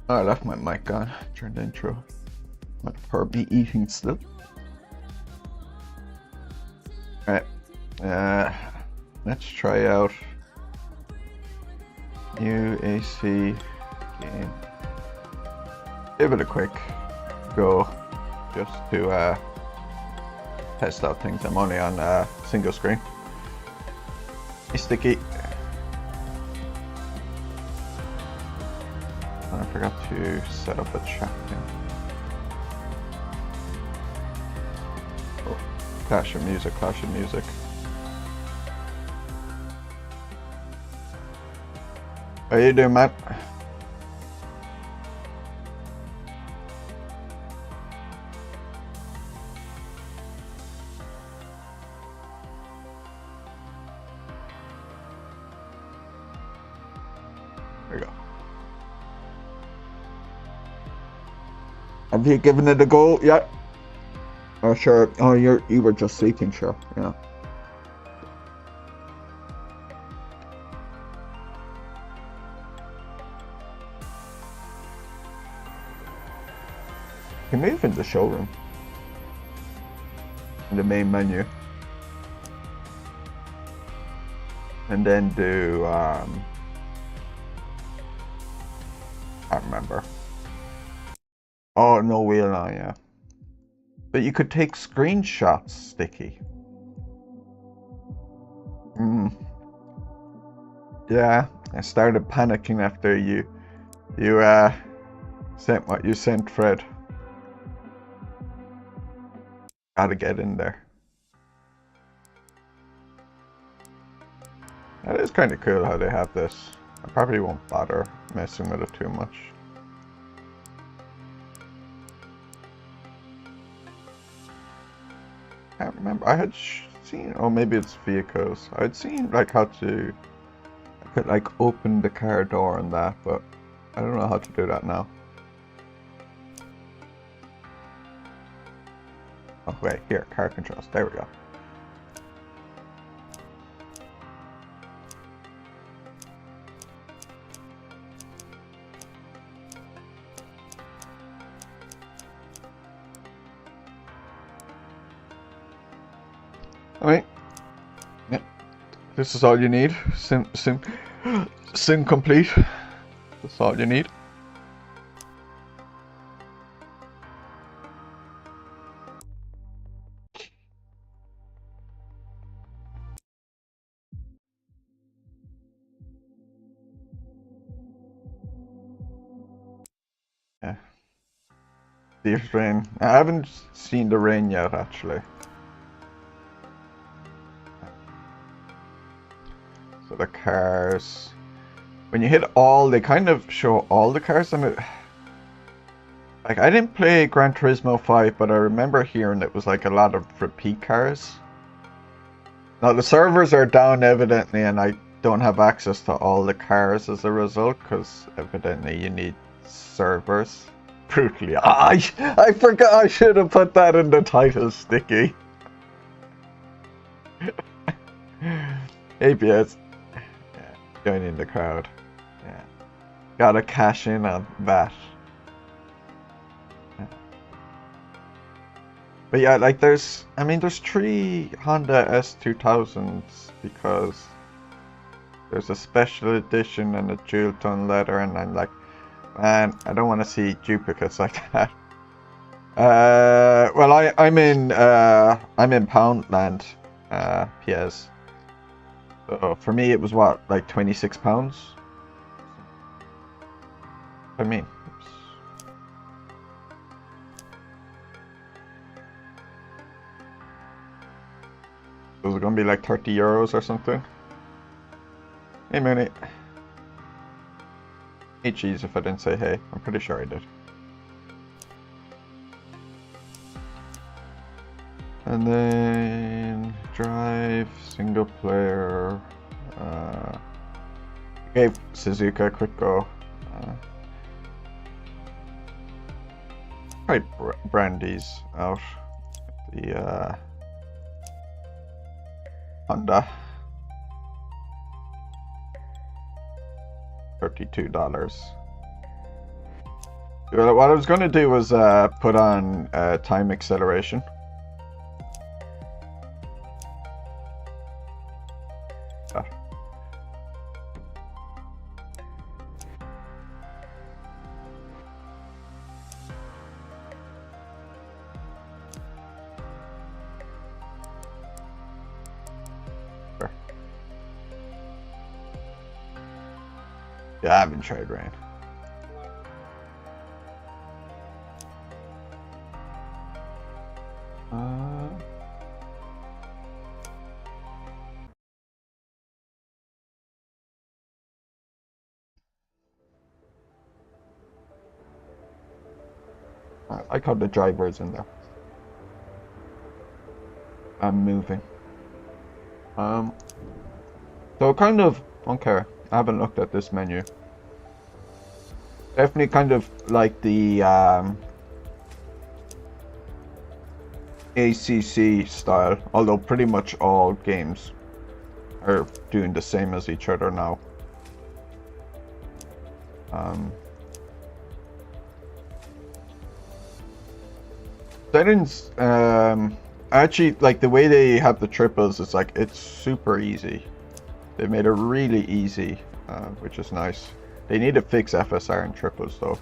Oh, I left my mic on during the intro. Might have heard me eating still. Alright, let's try out new AC game. Give it a quick go just to test out things. I'm only on single screen. Hey, Sticky. I forgot to set up a chat thing. Oh, clash of music, clash of music. How you doing, Matt? There we go. Have you given it a go yet? Oh sure. Oh, you were just seeking, sure. Yeah. You can move in the showroom. In the main menu. And then do I can't remember. Oh, no wheel now, yeah. But you could take screenshots, Sticky. Yeah, I started panicking after you sent what you sent, Fred. Gotta get in there. That is kind of cool how they have this. I probably won't bother messing with it too much. I can't remember. I had seen, oh maybe it's vehicles. I'd seen like how to, I could like open the car door and that, but I don't know how to do that now. Oh wait, here, car controls. There we go. Alright. Yep. This is all you need. Sim complete. That's all you need. Yeah. There's rain. I haven't seen the rain yet, actually. So the cars, when you hit all, they kind of show all the cars on it. Like, I didn't play Gran Turismo 5, but I remember hearing it was like a lot of repeat cars. Now the servers are down evidently, and I don't have access to all the cars as a result, because evidently you need servers. Brutally. I forgot, I should have put that in the title, Sticky. ABS. Yeah, joining the crowd. Yeah. Gotta cash in on that. Yeah. But yeah, like there's 3 Honda S2000s because there's a special edition and a dual tone leather, and I'm like, man, I don't want to see duplicates like that. Well, I'm in Poundland, PS. So for me, it was what, like £26. I mean, was it gonna be like €30 or something? Hey, Mooney. Hey, cheese, if I didn't say hey. I'm pretty sure I did. And then drive, single player. Gave Suzuka a quick go. Try Brandy's out. The Honda. $32. Well, what I was going to do was put on time acceleration. Yeah, I haven't tried rain. I like how the driver's in there. I'm moving. So kind of, okay, I haven't looked at this menu. Definitely kind of like the ACC style, although pretty much all games are doing the same as each other now. Settings, actually, like the way they have the triples, it's like, it's super easy. They made it really easy, which is nice. They need to fix FSR and triples though.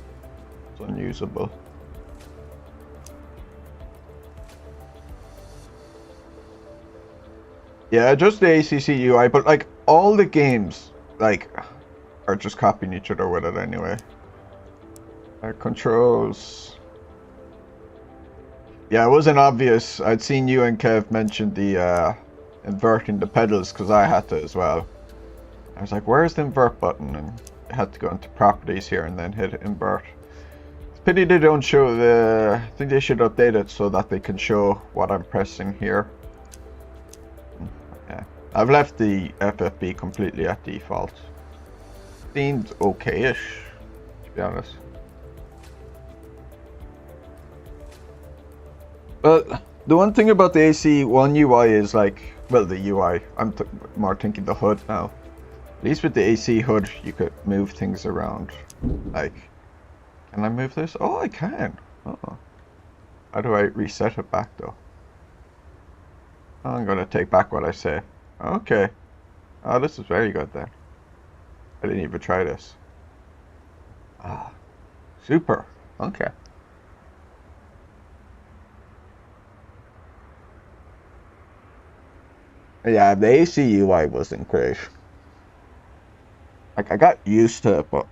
It's unusable. Yeah, just the ACC UI, but like all the games, like, are just copying each other with it anyway. Controls. Yeah, it wasn't obvious. I'd seen you and Kev mention the inverting the pedals because I had to as well. I was like, where's the invert button? And I had to go into properties here and then hit invert. It's a pity they don't show the... I think they should update it so that they can show what I'm pressing here. Yeah, I've left the FFB completely at default. Seems okay-ish, to be honest. But the one thing about the AC1 UI is like, well, the UI, I'm more thinking the HUD now. At least with the AC HUD, you could move things around. Like, can I move this? Oh, I can. Oh. How do I reset it back though? I'm gonna take back what I say. Okay. Oh, this is very good then. I didn't even try this. Ah, super. Okay. Yeah, the AC UI wasn't great. Like, I got used to it, but...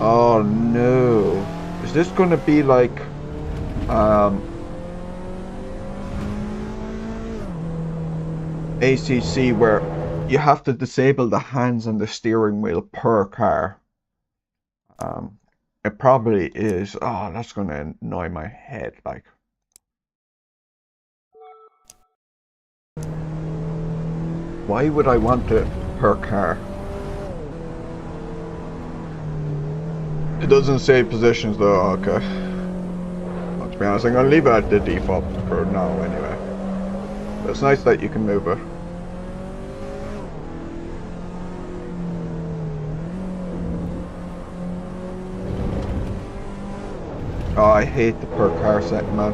Oh no. Is this gonna be like... ACC where you have to disable the hands on the steering wheel per car? It probably is. Oh, that's gonna annoy my head, like. Why would I want it per car? It doesn't say positions though, okay. Well, to be honest, I'm gonna leave it at the default for now anyway. But it's nice that you can move it. Oh, I hate the per car setting, man.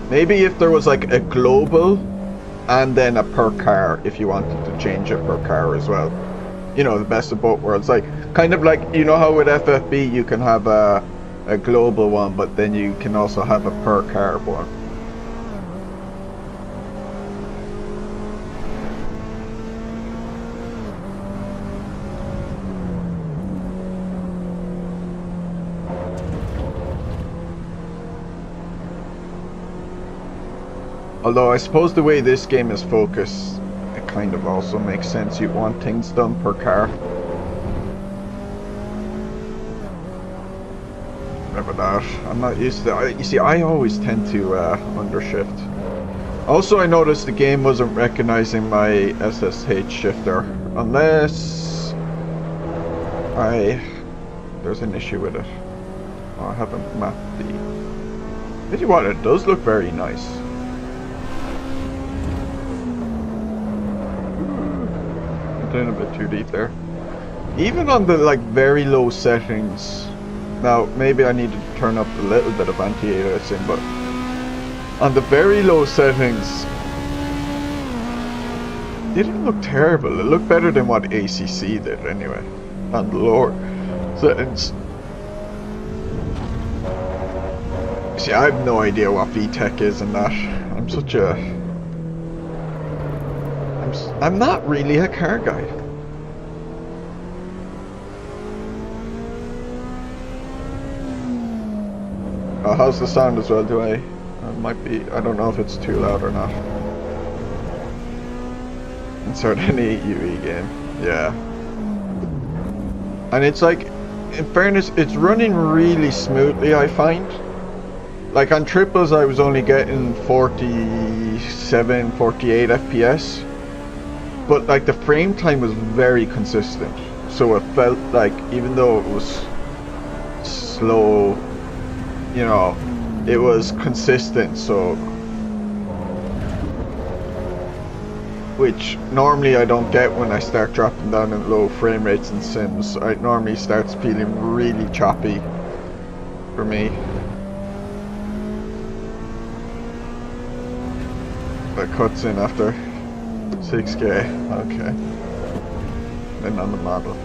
Maybe if there was like a global and then a per car if you wanted to change it per car as well. You know, the best of both worlds. Like, kind of like, you know how with FFB you can have a global one, but then you can also have a per car one. Although I suppose the way this game is focused, it kind of also makes sense. You want things done per car. Remember that. I'm not used to it. You see, I always tend to undershift. Also, I noticed the game wasn't recognizing my SSH shifter. Unless... there's an issue with it. Oh, I haven't mapped the... Tell you what, it does look very nice. I'm doing a bit too deep there. Even on the like very low settings, now maybe I need to turn up a little bit of anti-aliasing, but on the very low settings, it didn't look terrible. It looked better than what ACC did anyway, on the lower settings. See, I have no idea what VTech is in that. I'm such a... I'm not really a car guy. Oh, how's the sound as well? It might be, I don't know if it's too loud or not. Insert any UE game. Yeah. And it's like, in fairness, it's running really smoothly, I find. Like on triples I was only getting 47, 48 FPS. But like the frame time was very consistent. So it felt like, even though it was slow, you know, it was consistent, so... Which normally I don't get when I start dropping down in low frame rates in Sims. It normally starts feeling really choppy for me. That cuts in after 6K, okay. Then on the model.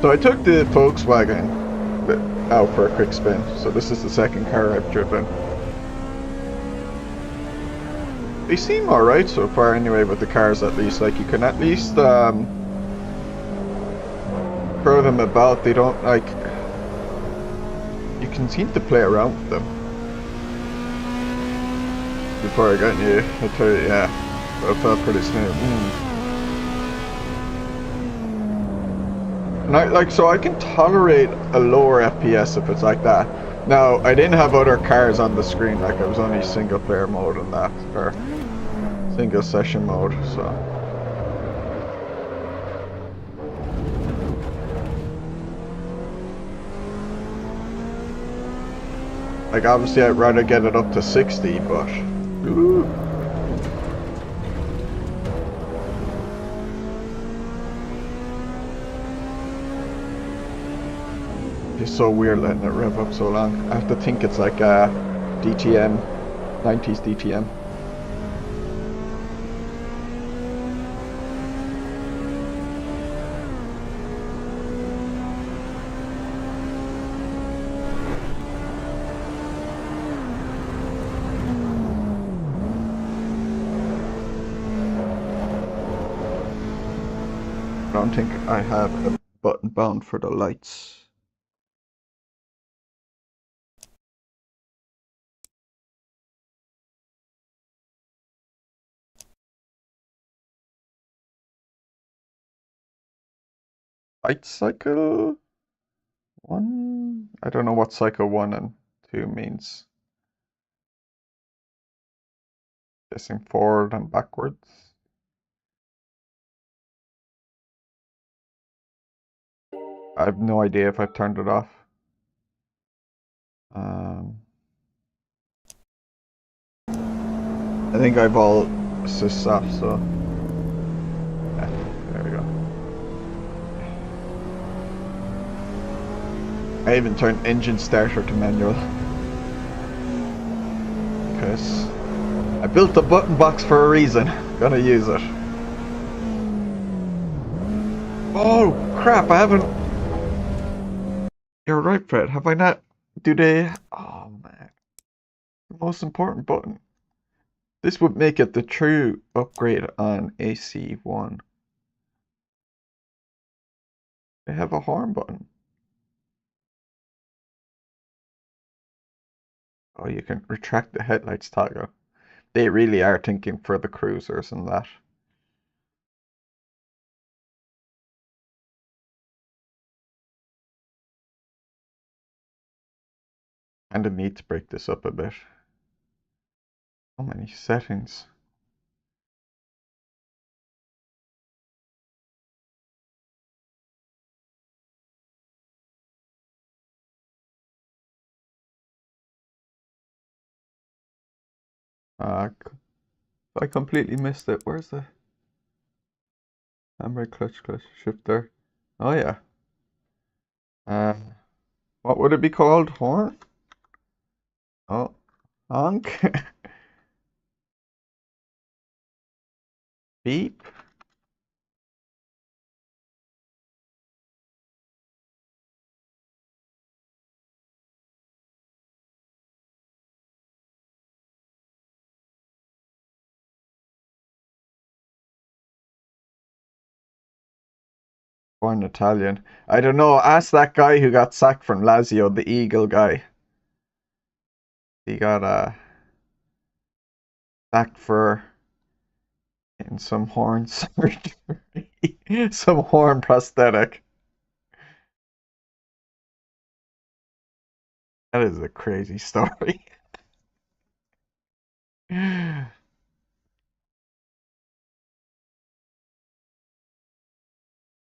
So I took the Volkswagen out for a quick spin. So this is the second car I've driven. They seem alright so far anyway with the cars at least. Like you can at least throw them about. They don't like... You can seem to play around with them. Before I got you, I tell you, yeah. But it felt pretty smooth. And so I can tolerate a lower FPS if it's like that. Now, I didn't have other cars on the screen, like I was only single player mode and that, or single session mode, so. Like obviously I'd rather get it up to 60, but... Ooh. It's so weird letting it rev up so long. I have to think it's like a DTM, 90s DTM. I don't think I have a button bound for the lights. Light cycle 1? I don't know what cycle 1 and 2 means. Guessing forward and backwards. I have no idea if I've turned it off. I think I've all assists off, so yeah, there we go. I even turned engine starter to manual because I built the button box for a reason. Gonna use it. Oh crap! I haven't. You're right, Fred. Have I not? Do they? Oh man, the most important button. This would make it the true upgrade on AC1. They have a horn button. Oh, you can retract the headlights toggle. They really are thinking for the cruisers and that. And I need to break this up a bit. So many settings. I completely missed it. Where's the handbrake, clutch, shifter? Oh yeah. Uh, what would it be called? Horn? Oh, honk. Beep. Born Italian. I don't know. Ask that guy who got sacked from Lazio, the Eagle guy. He got sacked for getting some horn surgery, some horn prosthetic. That is a crazy story.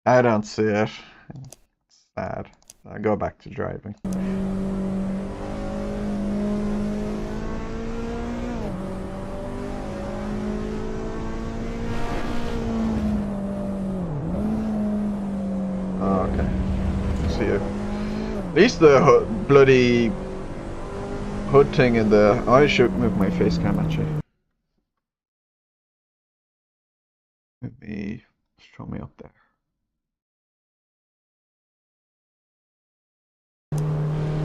I don't see it. Sad. I'll go back to driving. Oh, okay. See it. At least the bloody hood thing in the... I should move my face cam actually. Move me... Show me up there.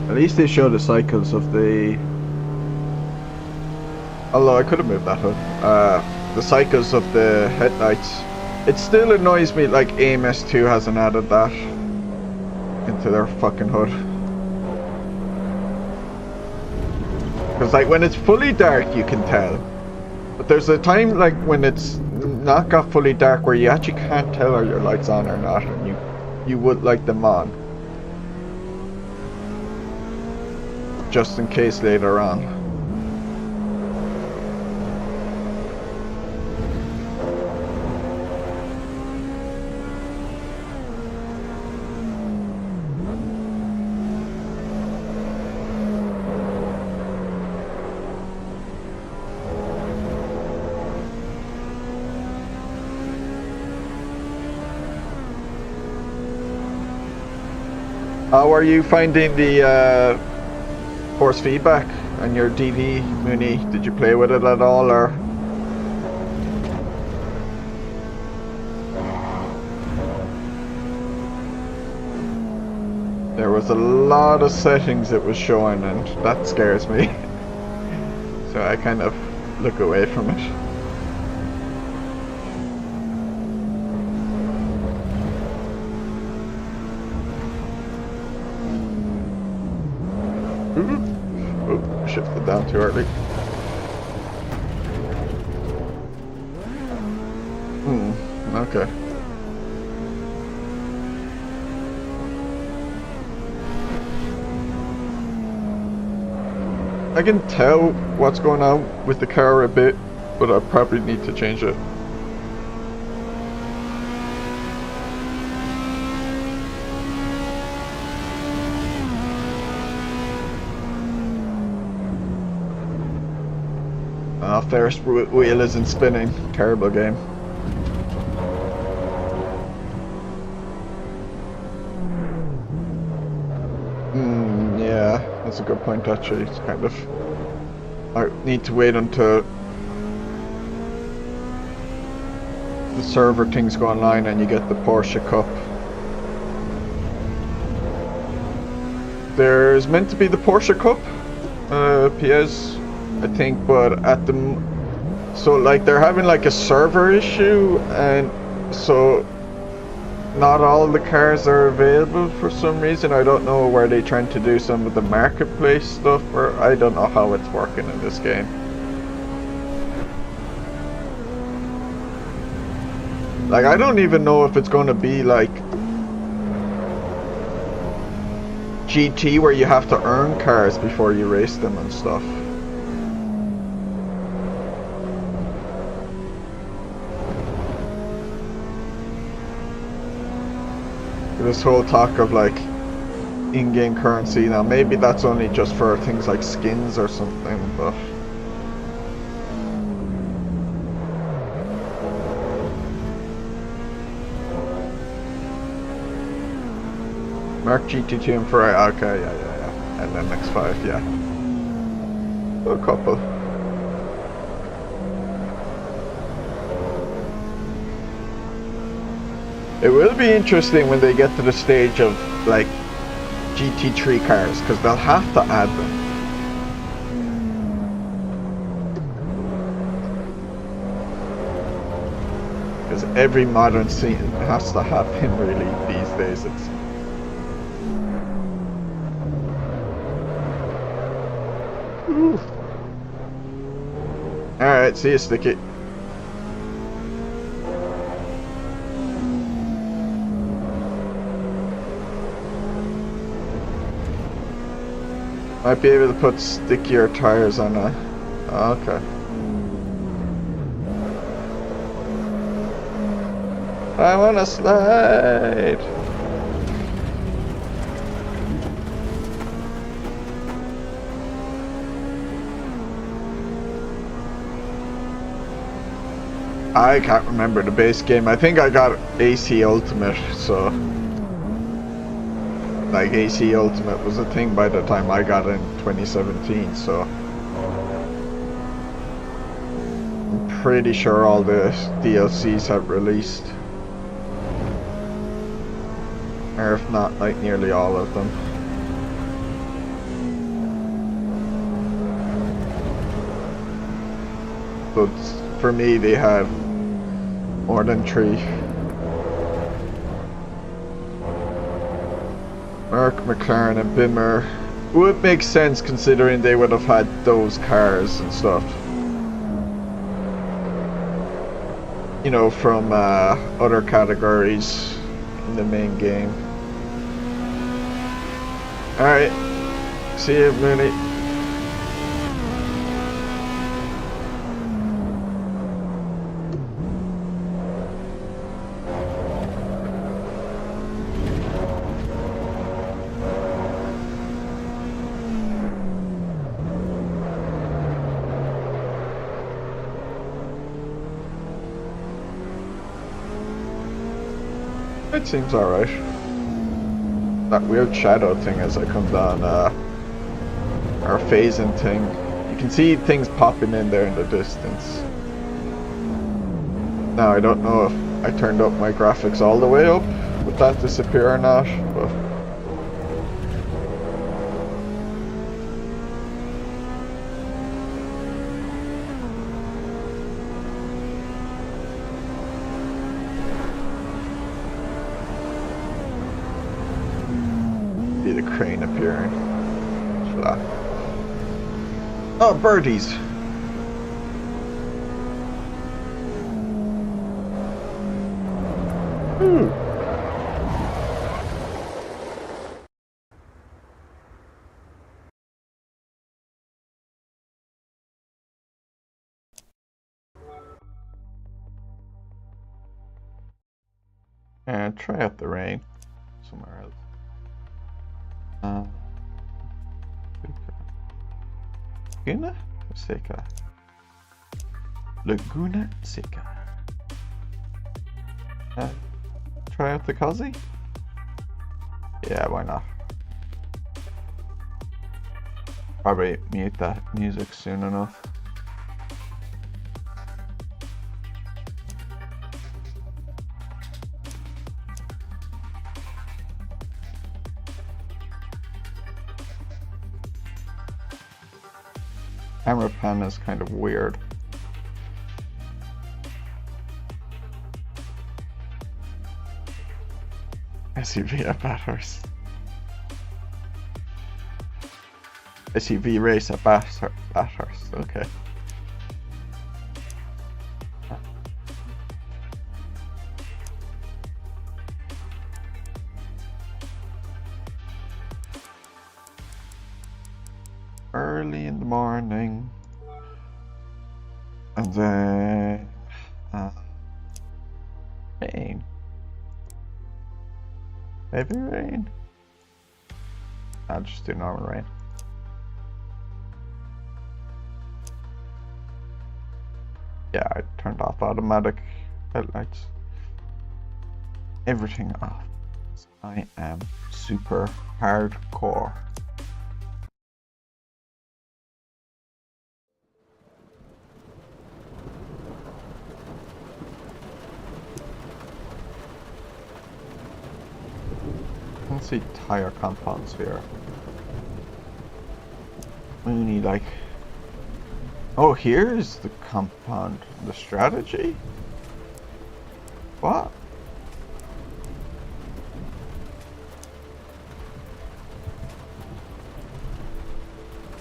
At least they show the cycles of the... Although I could have moved that hood. The cycles of the headlights. It still annoys me like AMS2 hasn't added that into their fucking hood. Because like when it's fully dark you can tell. But there's a time like when it's not got fully dark where you actually can't tell are your lights on or not, and you would like them on. Just in case later on. How are you finding the force feedback on your DV, Mooney? Did you play with it at all, or? There was a lot of settings it was showing, and that scares me. So I kind of look away from it. Oh, shifted down too early. Okay. I can tell what's going on with the car a bit, but I probably need to change it. Ferris wheel isn't spinning. Terrible game. Yeah, that's a good point actually. It's kind of... I need to wait until the server things go online and you get the Porsche Cup. There's meant to be the Porsche Cup, PS, I think, but at the... So like they're having like a server issue, and so not all the cars are available for some reason. I don't know where they're trying to do some of the marketplace stuff, or I don't know how it's working in this game. Like I don't even know if it's going to be like GT where you have to earn cars before you race them and stuff. This whole talk of like in-game currency, now maybe that's only just for things like skins or something, but Mark GT2 and Ferrari. Okay, yeah. And then X5, yeah. A couple. It will be interesting when they get to the stage of like GT3 cars, because they'll have to add them. Because every modern scene has to have him really these days. It's alright, see you, Sticky. Might be able to put stickier tires on a... Okay. I wanna slide! I can't remember the base game. I think I got AC Ultimate, so... Like, AC Ultimate was a thing by the time I got in 2017, so... I'm pretty sure all the DLCs have released. Or if not, like, nearly all of them. But for me, they had more than 3. Merc, McLaren and Bimmer would make sense considering they would have had those cars and stuff. You know, from other categories in the main game. Alright, see you, Mooney. It seems alright. That weird shadow thing as I come down, our phasing thing. You can see things popping in there in the distance. Now I don't know if I turned up my graphics all the way up, would that disappear or not, but... The crane appearing. Flat. Oh, birdies! And try out the rain somewhere else. Laguna Seca. Laguna Seca. Try out the Cozzy? Yeah, why not? Probably mute that music soon enough. Camera pan is kind of weird. SUV at Bathurst. SUV race at Bathurst, okay. Early in the morning, and then rain, heavy rain. I'll just do normal rain. Yeah, I turned off automatic headlights. Everything off. I am super hardcore. I don't see tire compounds here. We need like... Oh, here's the compound. The strategy? What?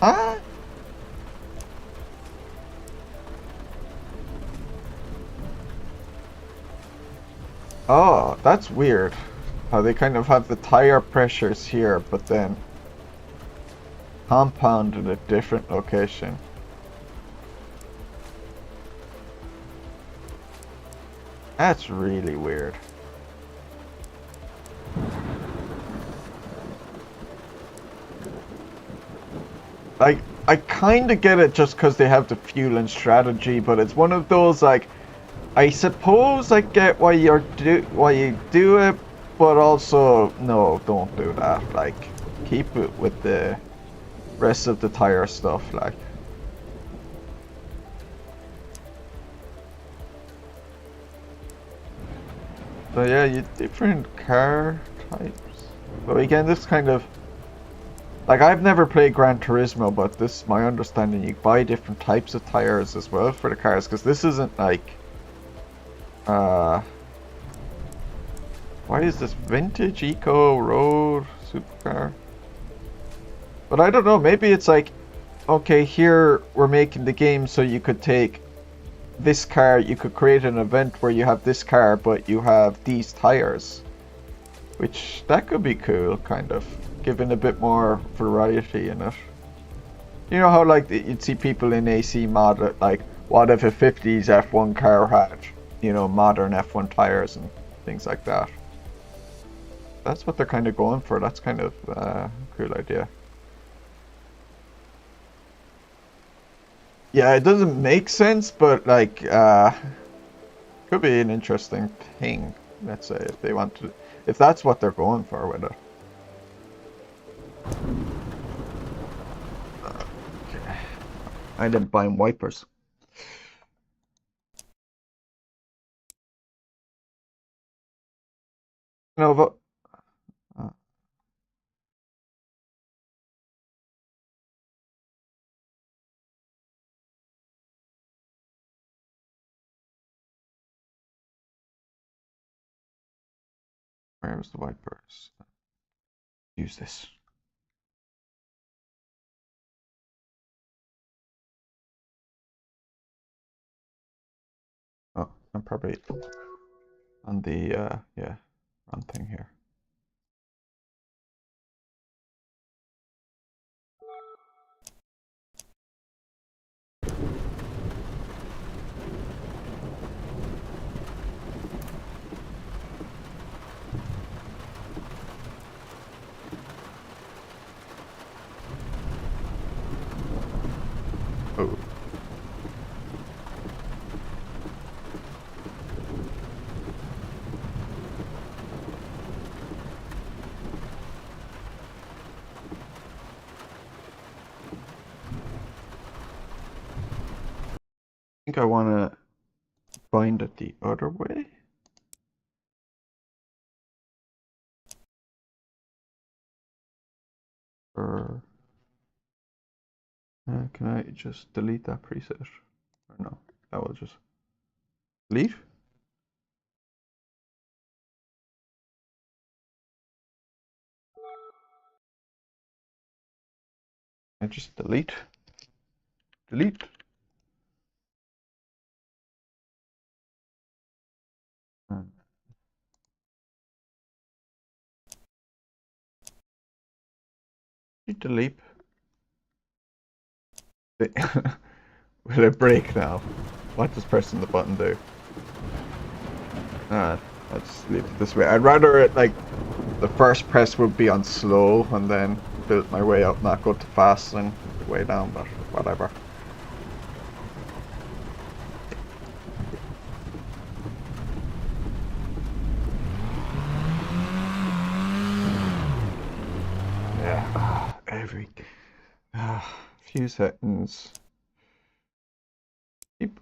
Huh? Oh, that's weird. How they kind of have the tire pressures here, but then compound in a different location. That's really weird. Like, I kind of get it just because they have the fuel and strategy, but it's one of those, like, I suppose I get why you do it, but also, no, don't do that. Like, keep it with the rest of the tire stuff, like. So yeah, you different car types. But again, this kind of, like, I've never played Gran Turismo, but this, my understanding, you buy different types of tires as well for the cars, because this isn't like, why is this vintage, eco, road, supercar? But I don't know, maybe it's like, okay, here we're making the game so you could take this car, you could create an event where you have this car, but you have these tires. Which, that could be cool, kind of. Giving a bit more variety in it. You know how, like, you'd see people in AC mod, like, what if a 50s F1 car had, you know, modern F1 tires and things like that. That's what they're kind of going for. That's kind of a cool idea. Yeah, it doesn't make sense, but, like, could be an interesting thing, let's say, if they want to, if that's what they're going for with it. Okay. I didn't buy wipers. No, but where's the wipers? Use this. Oh, I'm probably on the yeah, wrong thing here. Oh. I think I want to bind it the other way. Or can I just delete that preset? Or no, that will just delete. I just delete. Delete. Delete. Will it break now? What does pressing the button do? Let's leave it this way. I'd rather it, like, the first press would be on slow and then build my way up, not go too fast and way down, but whatever. View settings. Keep.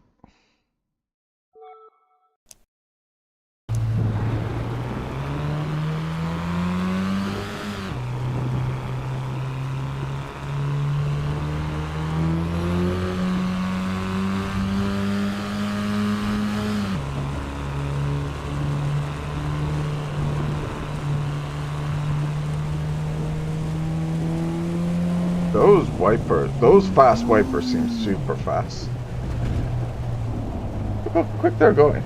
Those wipers, those fast wipers seem super fast. Look how quick they're going.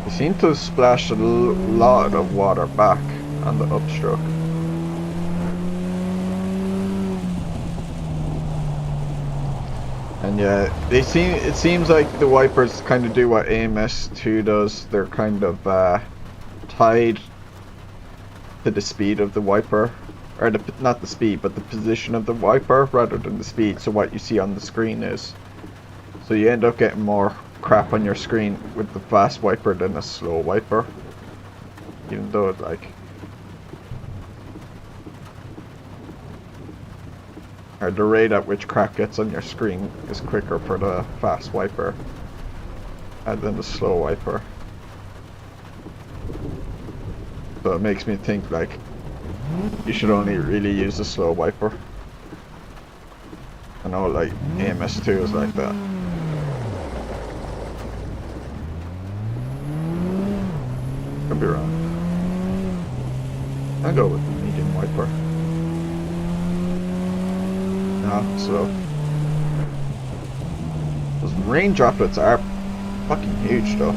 They seem to splash a lot of water back on the upstroke. And yeah, it seems like the wipers kind of do what AMS2 does. They're kind of tied to the speed of the wiper, or not the speed, but the position of the wiper rather than the speed. So what you see on the screen is, so you end up getting more crap on your screen with the fast wiper than a slow wiper, even though it like. Or the rate at which crap gets on your screen is quicker for the fast wiper than the slow wiper. So it makes me think like you should only really use the slow wiper. I know like AMS2 is like that. Could be wrong. I'll go with the medium wiper. So those rain droplets are fucking huge though.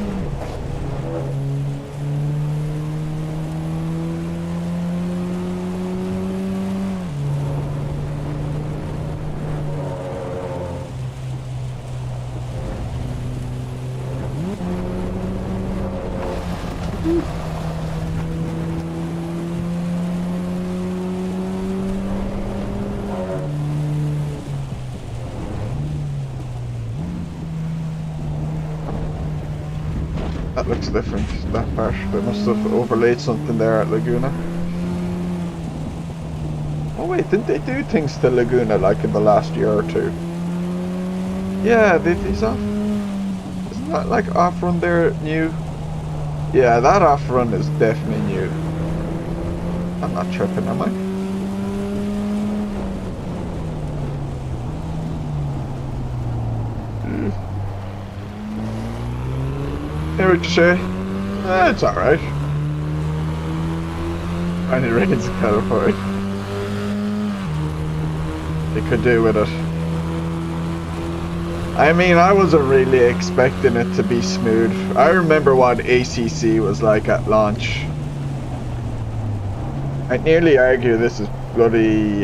That looks different, that part. They must have overlaid something there at Laguna. Oh wait, didn't they do things to Laguna like in the last year or two? Yeah, these off... Isn't that like off-run there new? Yeah, that off-run is definitely new. I'm not tripping, am I? Here we say, it's alright. And it rains in California. They could do with it. I mean, I wasn't really expecting it to be smooth. I remember what ACC was like at launch. I'd nearly argue this is bloody,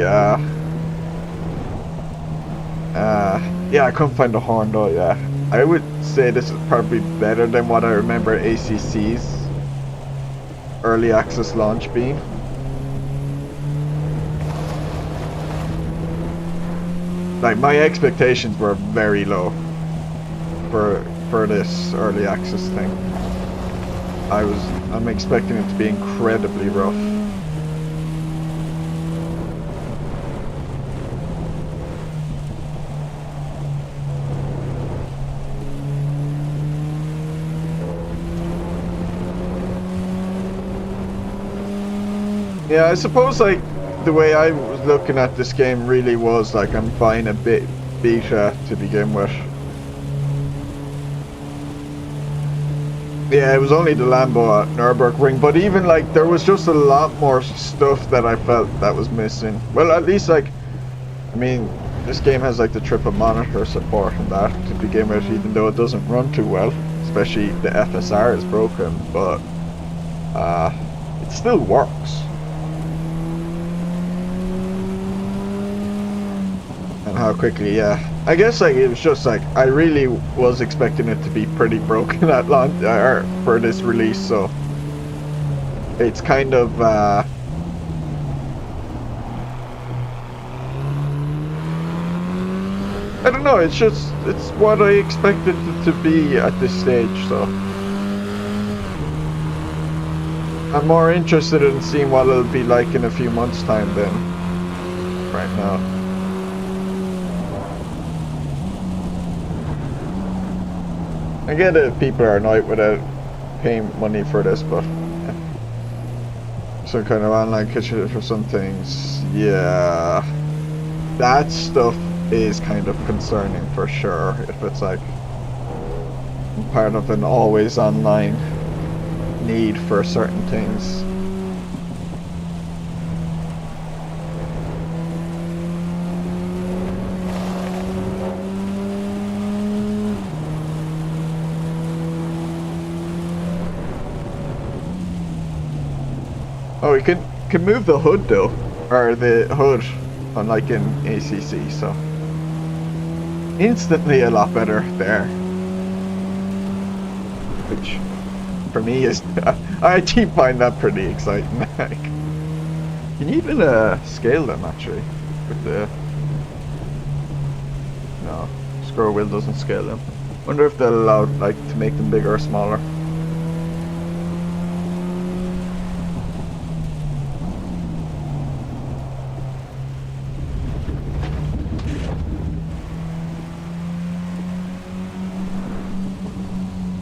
yeah, I couldn't find the horn though, yeah. I would say this is probably better than what I remember ACC's early access launch being. Like, my expectations were very low for this early access thing. I'm expecting it to be incredibly rough. Yeah, I suppose like the way I was looking at this game really was like I'm buying a beta to begin with. Yeah, it was only the Lambo at Nürburgring, but even like there was just a lot more stuff that I felt that was missing. Well, at least like, I mean, this game has like the triple monitor support and that to begin with, even though it doesn't run too well, especially the FSR is broken, but it still works. And how quickly, yeah. I guess like it was just like I really was expecting it to be pretty broken at launch for this release, so it's kind of I don't know, it's what I expected it to be at this stage, so I'm more interested in seeing what it'll be like in a few months' time than right now. I get it if people are annoyed without paying money for this, but yeah. Some kind of online kitchen for some things, yeah. That stuff is kind of concerning for sure, if it's like part of an always online need for certain things. Oh, you can move the hood though, or the hood, unlike in ACC, so instantly a lot better there. Which, for me, is I actually find that pretty exciting. Can you even scale them actually with the no scroll wheel doesn't scale them. Wonder if they'll allow like to make them bigger or smaller.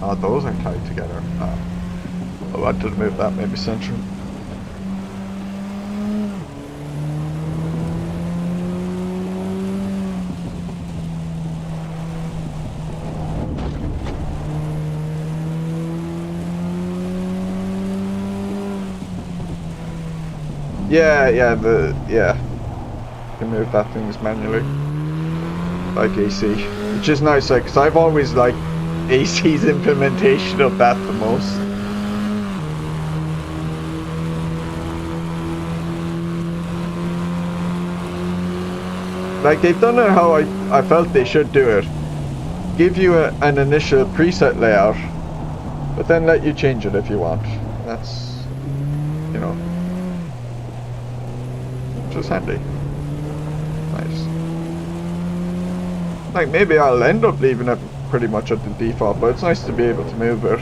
Oh, those are tied together. I wanted to move that maybe central. Yeah, yeah. You can move that things manually, like AC, which is nice. Like, cause I've always liked AC's implementation of that the most. Like they've done it how I felt they should do it. Give you an initial preset layout, but then let you change it if you want. That's, you know, just handy. Nice. Like maybe I'll end up leaving it pretty much at the default, but it's nice to be able to move it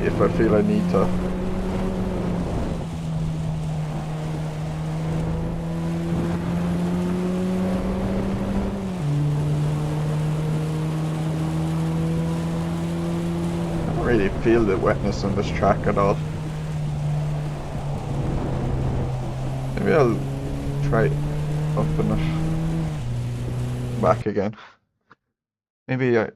if I feel I need to. I don't really feel the wetness on this track at all. Maybe I'll try open it back again. Maybe I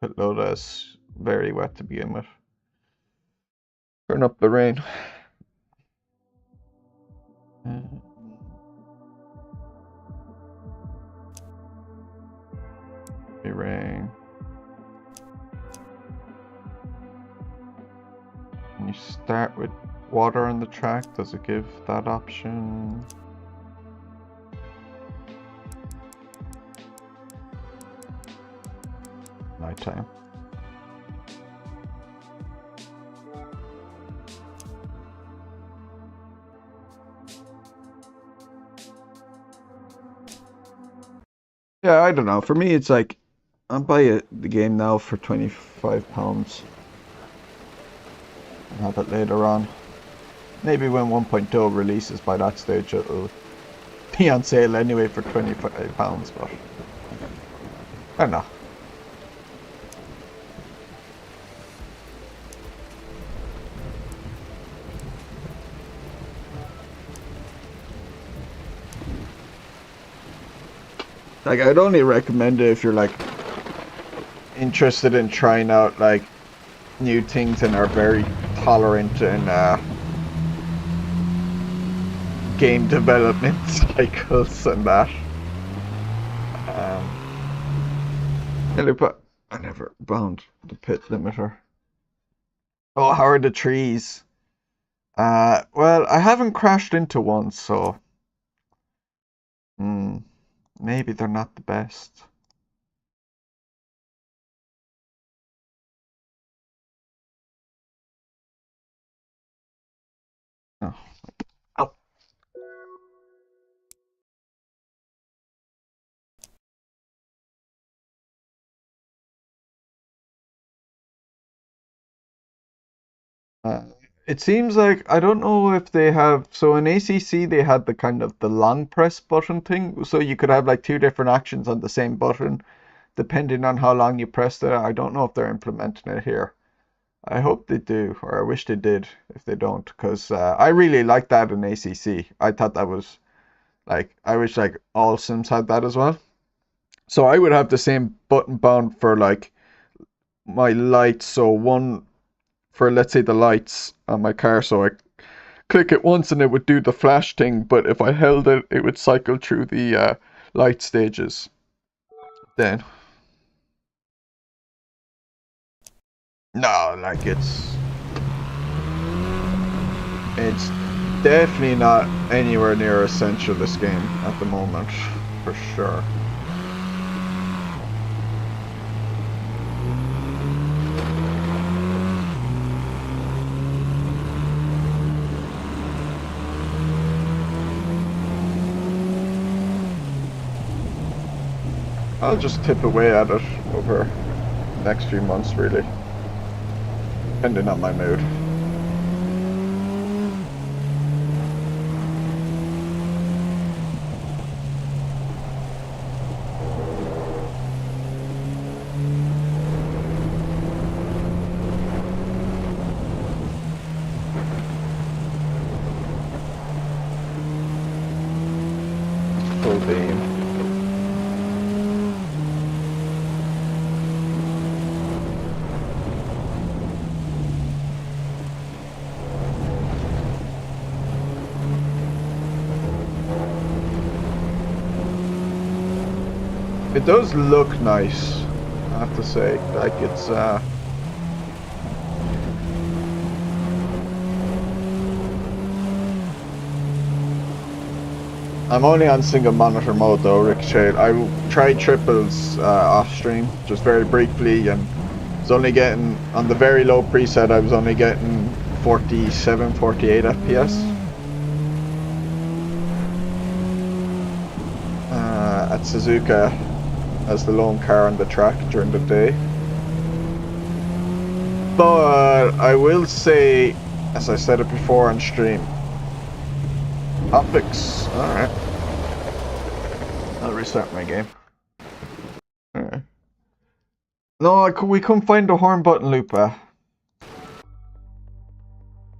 put load as very wet to begin with. Turn up the rain. Rain. When you start with water on the track, does it give that option? Nighttime. Yeah, I don't know. For me, it's like I'll buy the game now for £25 and have it later on. Maybe when 1.0 releases, by that stage it'll be on sale anyway for £25, but I don't know. Like, I'd only recommend it if you're like interested in trying out like new things and are very tolerant in game development cycles and that. But I never bound the pit limiter. Oh, how are the trees? Well, I haven't crashed into one, so maybe they're not the best. Oh. Oh. It seems like, I don't know if they have, so in ACC they had the kind of the long press button thing, so you could have like two different actions on the same button depending on how long you pressed it. I don't know if they're implementing it here. I hope they do, or I wish they did if they don't, because I really like that in ACC. I thought that was like, I wish like all Sims had that as well. So I would have the same button bound for like my lights. So one for, let's say, the lights on my car. So I click it once and it would do the flash thing. But if I held it, it would cycle through the light stages. Then. No, like it's definitely not anywhere near essential, this game at the moment, for sure. I'll just tip away at it over the next few months, really, depending on my mood. Full beam. It does look nice, I have to say. Like, it's I'm only on single monitor mode though, Ricochet. I tried triples off stream, just very briefly, and was only getting, on the very low preset, I was only getting 47, 48 FPS. At Suzuka, as the lone car on the track during the day. But I will say, as I said it before on stream, optics, alright. I'll restart my game. Alright. No, we couldn't find the horn button loop.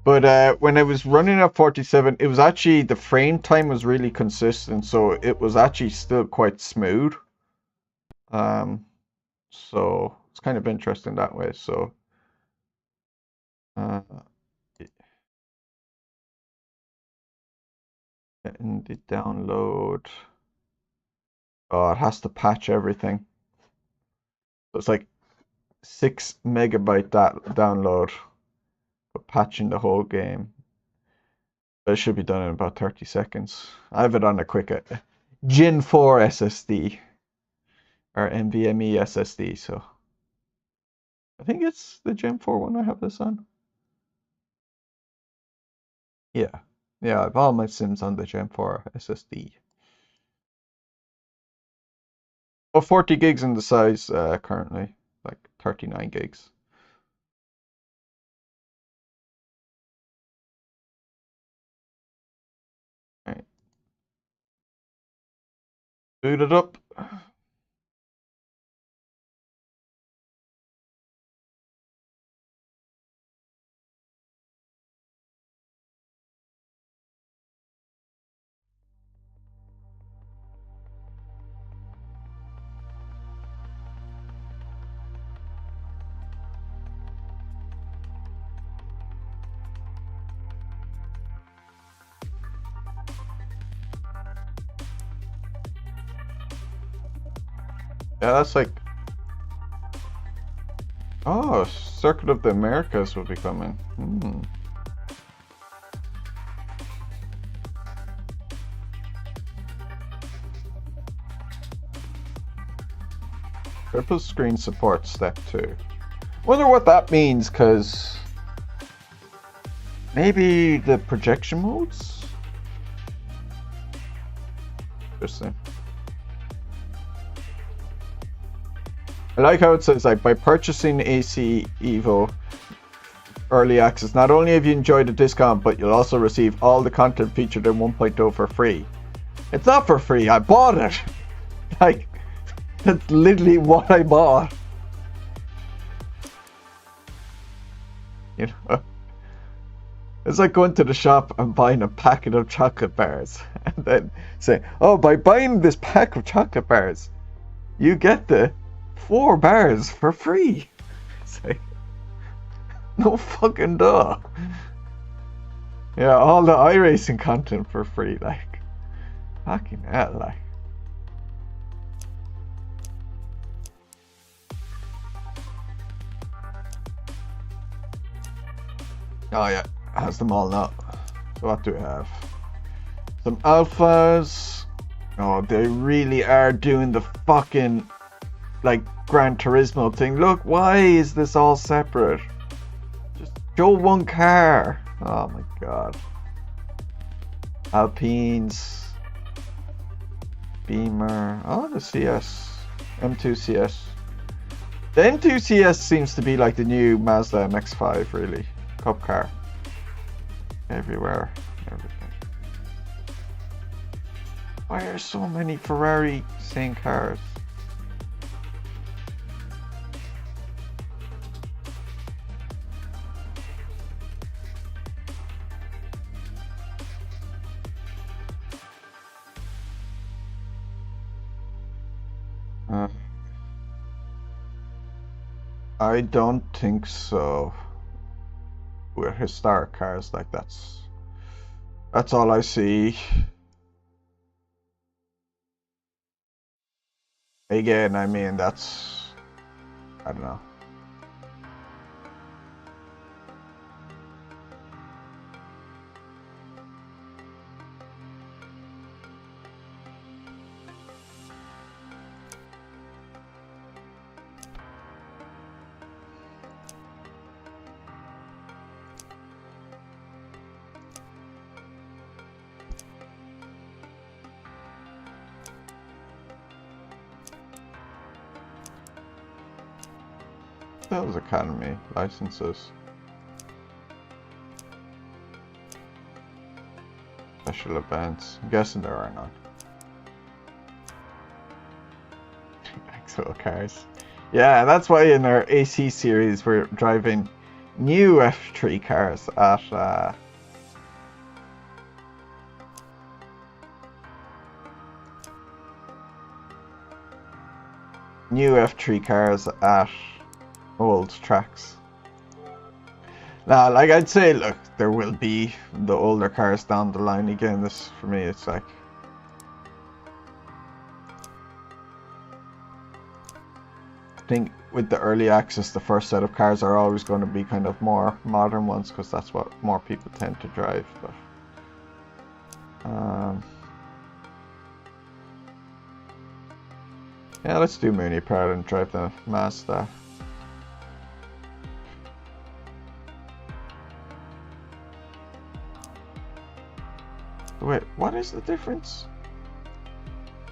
But when I was running at 47, it was actually, the frame time was really consistent, so it was actually still quite smooth. So it's kind of interesting that way. So getting the download. Oh, it has to patch everything. So it's like 6 megabyte download, but patching the whole game. But it should be done in about 30 seconds. I have it on a quick Gen 4 SSD or NVMe SSD, so I think it's the Gen 4 one I have this on. Yeah, I have all my Sims on the Gen 4 SSD. Oh, 40 gigs in the size currently, like 39 gigs. All right. Boot it up. Yeah, that's like, oh, Circuit of the Americas will be coming. Triple screen support step 2. Wonder what that means, because maybe the projection modes? Interesting. I like how it says, like, by purchasing AC EVO early access. Not only have you enjoyed a discount, but you'll also receive all the content featured in 1.0 for free. It's not for free. I bought it. Like, that's literally what I bought. You know, it's like going to the shop and buying a packet of chocolate bars and then saying, oh, by buying this pack of chocolate bars, you get the 4 bars for free. It's like, no fucking duh. Yeah, all the iRacing content for free, like, fucking hell, like. Oh yeah, has them all now. So what do we have? Some alphas. Oh, they really are doing the fucking, like, Gran Turismo thing. Look, why is this all separate? Just show one car. Oh my god. Alpines. Beamer. Oh, the CS. M2 CS. The M2 CS seems to be like the new Mazda MX-5, really. Cup car. Everywhere. Everything. Why are so many Ferrari same cars? I don't think so. With historic cars, like that's all I see. Again, I mean, that's, I don't know. Those academy licenses. Special events. I'm guessing there are none. Exo cars. Yeah, that's why in our AC series we're driving new F3 cars at new F3 cars at old tracks. Now, like I'd say, look, there will be the older cars down the line again. This, for me, it's like, I think with the early access, the first set of cars are always going to be kind of more modern ones because that's what more people tend to drive. But yeah, let's do Mooney Proud and drive the Mazda. Wait, what is the difference?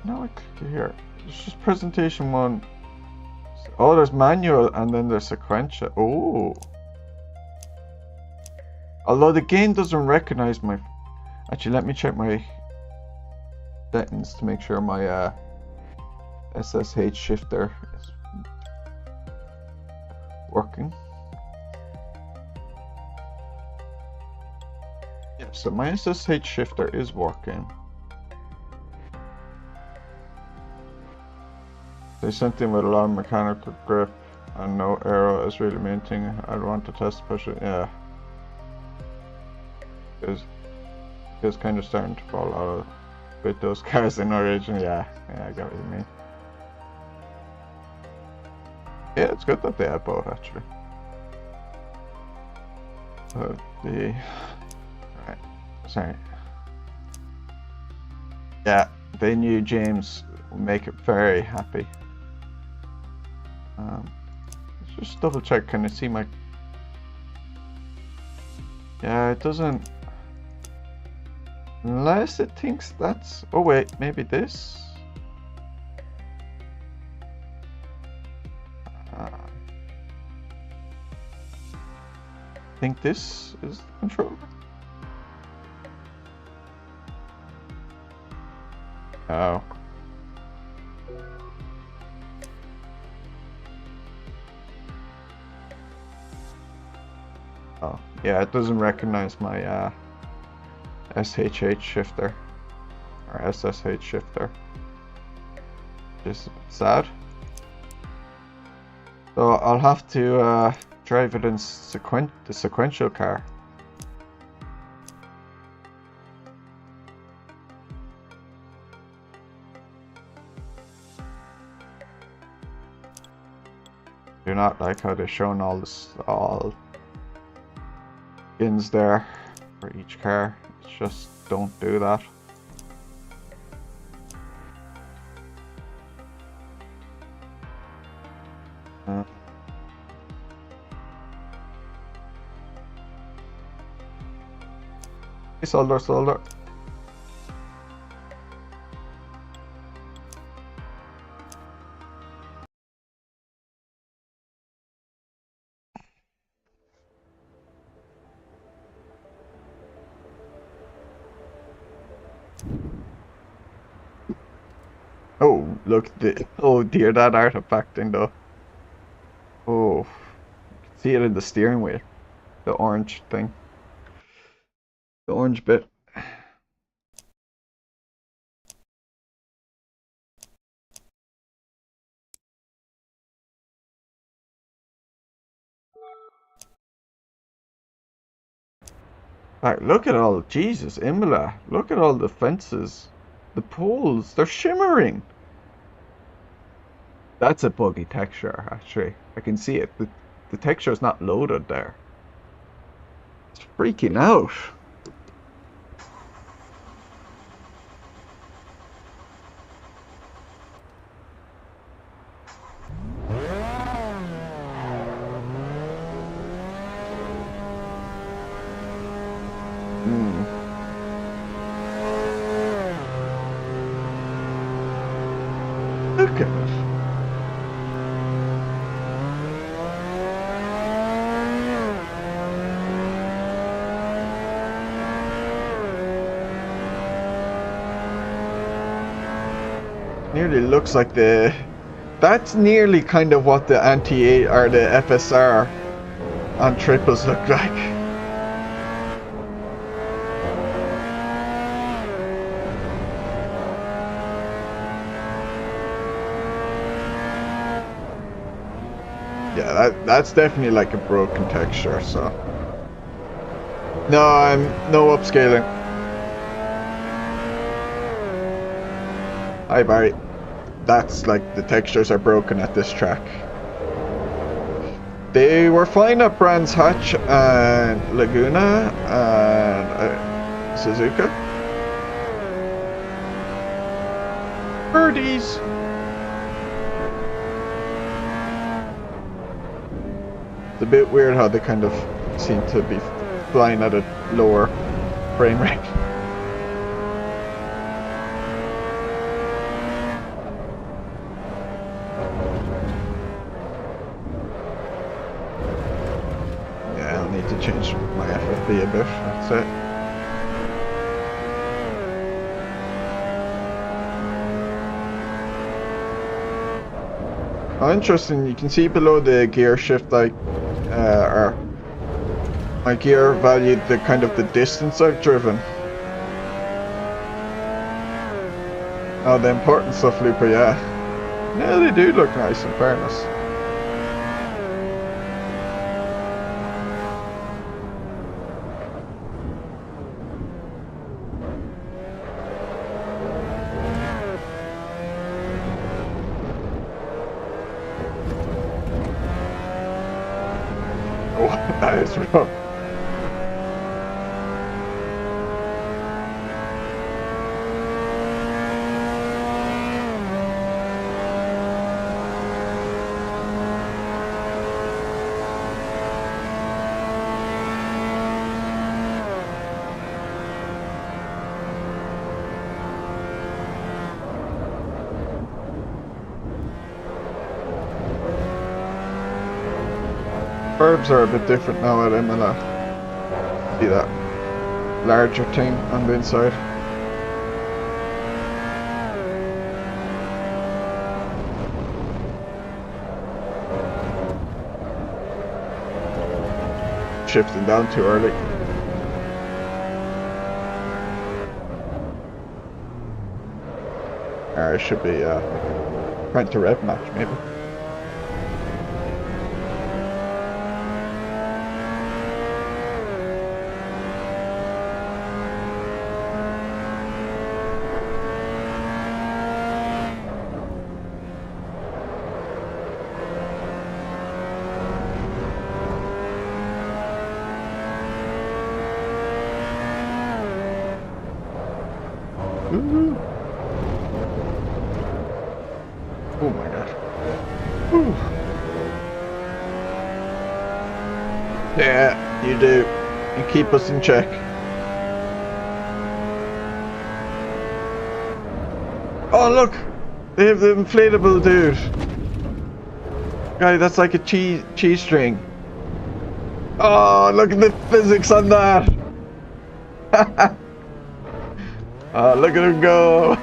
Now I click here. It's just presentation 1. Oh, there's manual and then there's sequential. Oh. Although the game doesn't recognize my... Actually, let me check my settings to make sure my SSH shifter is working. Yeah, so my SSH shifter is working. There's something with a lot of mechanical grip and no aero is really main thing. I'd want to test push it, yeah. It's kind of starting to fall out with those cars in Origin, yeah, I get what you mean. Yeah, it's good that they have both actually. But the... Right, sorry. Yeah, they knew James would make it very happy. Let's just double check, can I see my... Yeah, it doesn't... Unless it thinks that's... Oh wait, maybe this? think this is the controller. Oh. Oh, yeah, it doesn't recognize my SHH shifter or SSH shifter. Just sad. So I'll have to drive it in the sequential car. Do not like how they're showing all skins there for each car. It's just don't do that. Solder. Oh, look, oh dear, that artifacting though. Oh, you can see it in the steering wheel, the orange thing, the orange bit. Like, look at all, Jesus, Imola, look at all the fences, the poles, they're shimmering. That's a buggy texture, actually. I can see it. The texture is not loaded there. It's freaking out. Look at it. Nearly looks like that's nearly kind of what the anti-8 or the FSR on triples look like. Yeah, that's definitely like a broken texture, so. No, I'm no upscaling. Hi Barry. That's like the textures are broken at this track. They were fine at Brands Hatch and Laguna and Suzuka. Birdies! It's a bit weird how they kind of seem to be flying at a lower frame rate. Change my FFB a bit, that's it. Oh, interesting, you can see below the gear shift, like, or my gear valued the kind of the distance I've driven. Oh, the important stuff, Looper, yeah. Yeah, they do look nice in fairness. That is rough. Verbs are a bit different now at Imola. See that larger thing on the inside. Shifting down too early. I should be trying to rev match maybe. Ooh. Oh my god. Whew. Yeah, you do. You keep us in check. Oh look! They have the inflatable dude. Guy, that's like a cheese string. Oh, look at the physics on that! Oh, look at him go!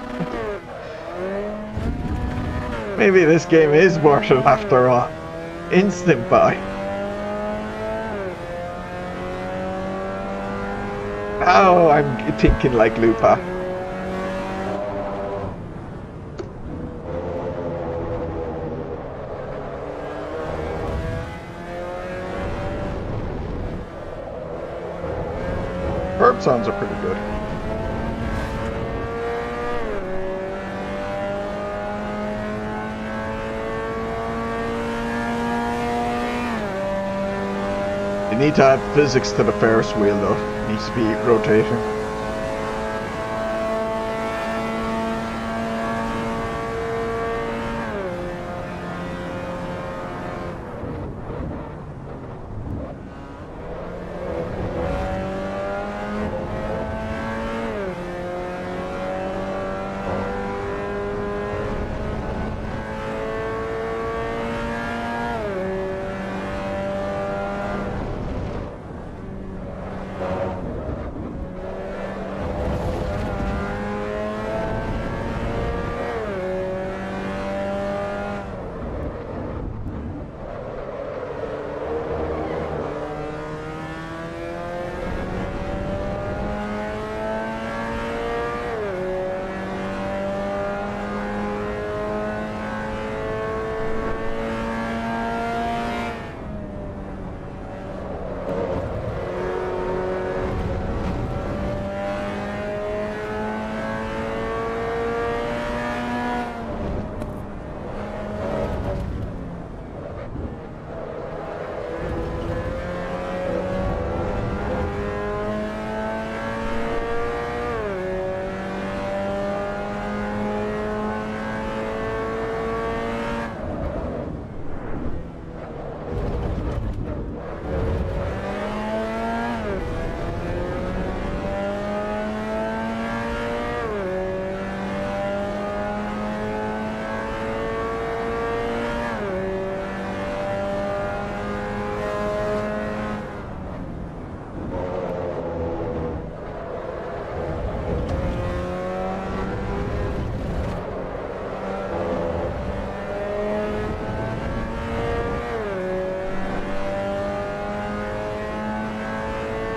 Maybe this game is worth it after all. Instant buy. Oh, I'm thinking like Lupa. Curb sounds are pretty good. You need to add physics to the Ferris wheel though. It needs to be rotating.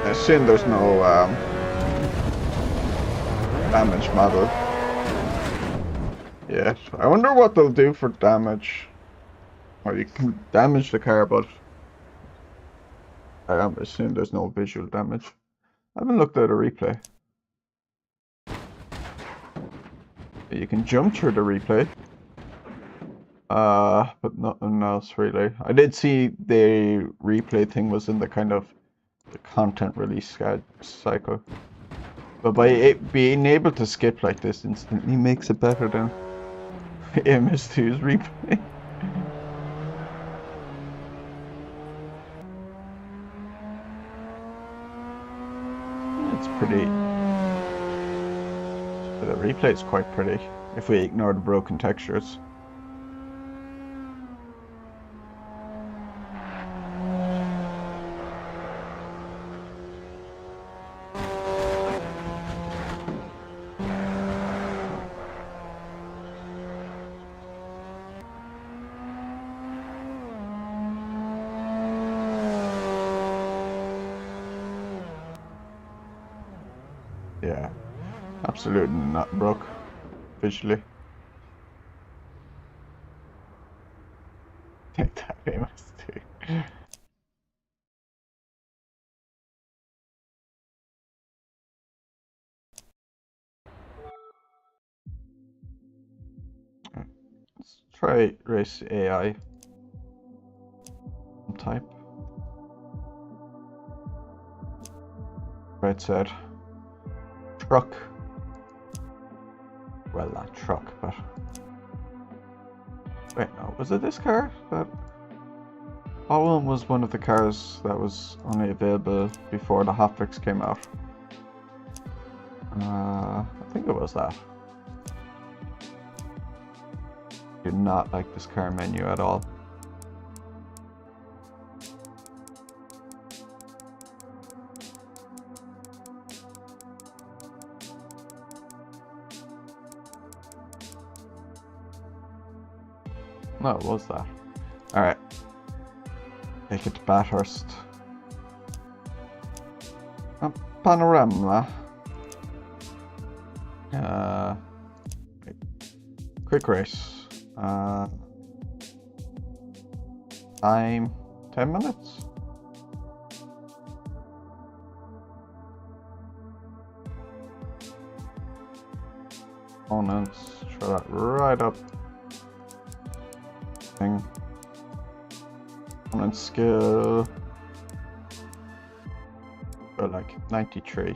I assume there's no damage model yet. I wonder what they'll do for damage. Or you can damage the car, but I assume there's no visual damage. I haven't looked at a replay. You can jump through the replay. But nothing else really. I did see the replay thing was in the kind of the content release cycle. But by being able to skip like this instantly makes it better than MS2's replay. It's pretty. The replay is quite pretty if we ignore the broken textures. Yeah, absolutely not broke visually. Take that famous too. Let's try race AI type. Right side. Truck. Well, not truck, but... Wait, no. Was it this car? That one was one of the cars that was only available before the hotfix came out. I think it was that. Do not like this car menu at all. No, it was that. Alright. Take it to Bathurst. Panorama. Quick race. Time 10 minutes. Opponents. Throw that right up. Thing. Opponent skill. Go like 93.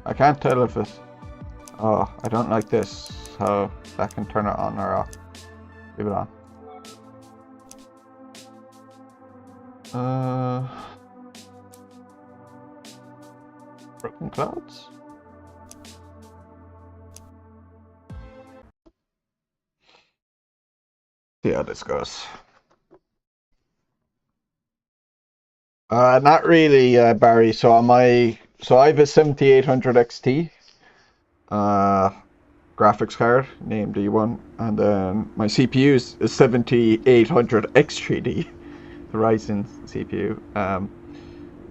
I can't tell if it's... Oh, I don't like this. How that can turn it on or off. Leave it on. Broken clouds? See how this goes. Not really, Barry. So I have a 7800 XT graphics card named E1, and then my CPU is a 7800 X3D, the Ryzen CPU.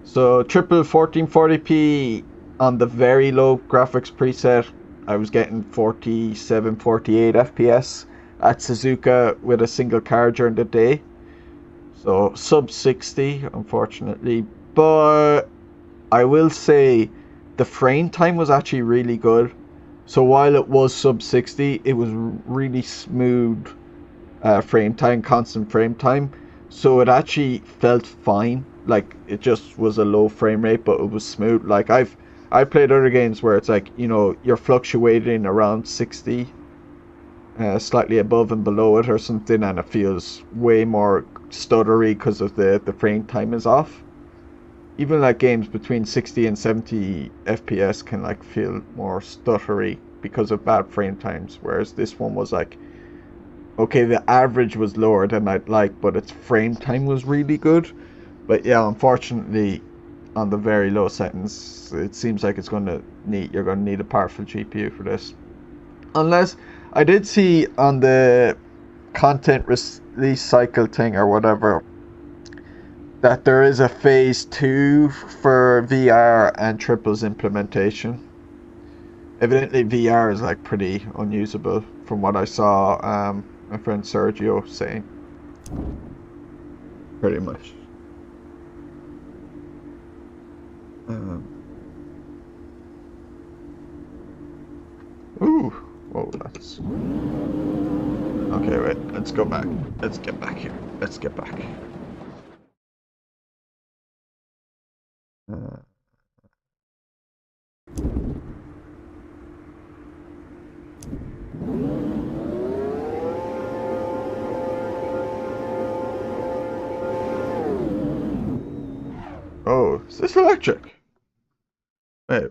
So triple 1440p on the very low graphics preset. I was getting 47, 48 FPS at Suzuka with a single card during the day. So sub 60, unfortunately, but I will say the frame time was actually really good. So while it was sub 60, it was really smooth frame time, constant frame time. So it actually felt fine. Like it just was a low frame rate, but it was smooth. Like I played other games where it's like, you know, you're fluctuating around 60, slightly above and below it or something, and it feels way more stuttery because of the frame time is off. Even like games between 60 and 70 FPS can like feel more stuttery because of bad frame times, whereas this one was like, okay, the average was lower than I'd like, but its frame time was really good. But yeah, unfortunately, on the very low settings, it seems like you're going to need a powerful GPU for this. Unless I did see on the content release cycle thing or whatever that there is a phase 2 for VR and triples implementation. Evidently VR is like pretty unusable from what I saw my friend Sergio saying. Pretty much. Ooh, whoa, that's... Okay, wait, let's go back. Let's get back here. Let's get back. Oh, is this electric? Wait.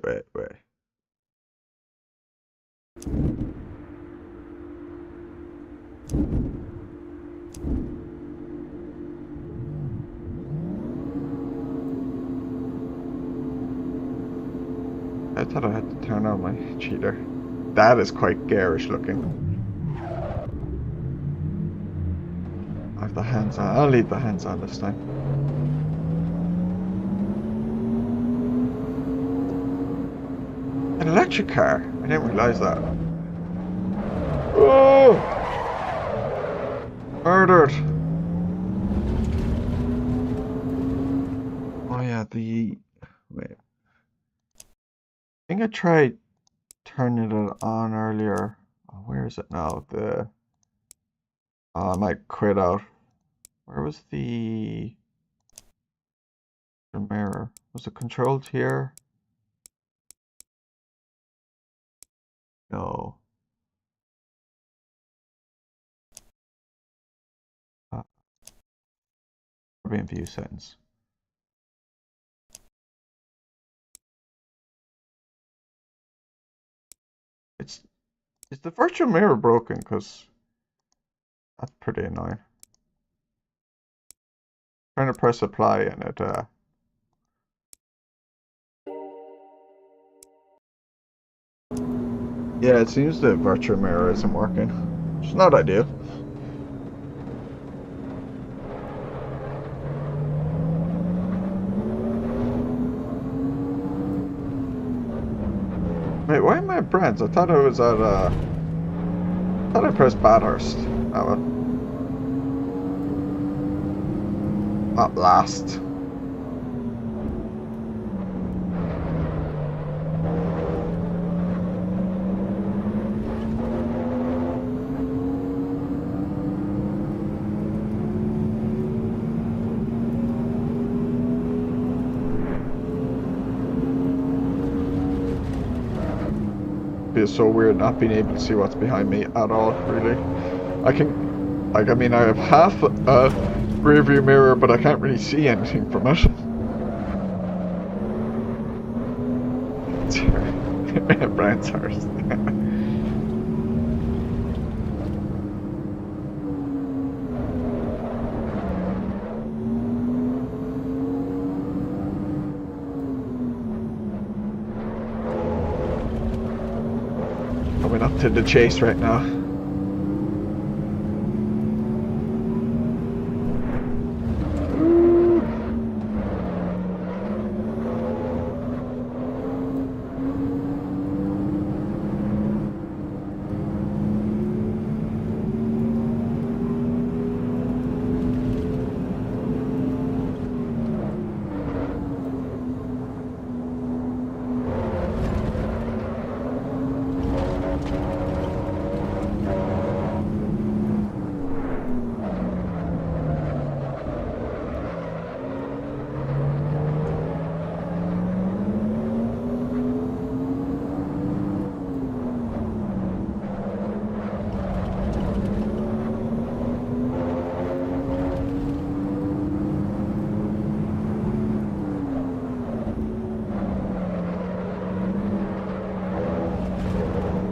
I thought I had to turn on my cheater. That is quite garish looking. I have the hands on. I'll leave the hands on this time. An electric car. I didn't realize that. Oh! Murdered. Oh yeah, wait. I think I tried turning it on earlier. Oh, where is it now? I might quit out. Where was the mirror? Was it controlled here? No. Probably in view settings. Is the virtual mirror broken? Because that's pretty annoying. Trying to press apply and it yeah, it seems the virtual mirror isn't working. It's not ideal. Wait, why am I at Brent's? I thought I was at I thought I pressed Bathurst. Oh well. At last. Feels so weird not being able to see what's behind me at all, really. I mean, I have half a rear view mirror, but I can't really see anything from it. Brian's horse. Coming up to the chase right now.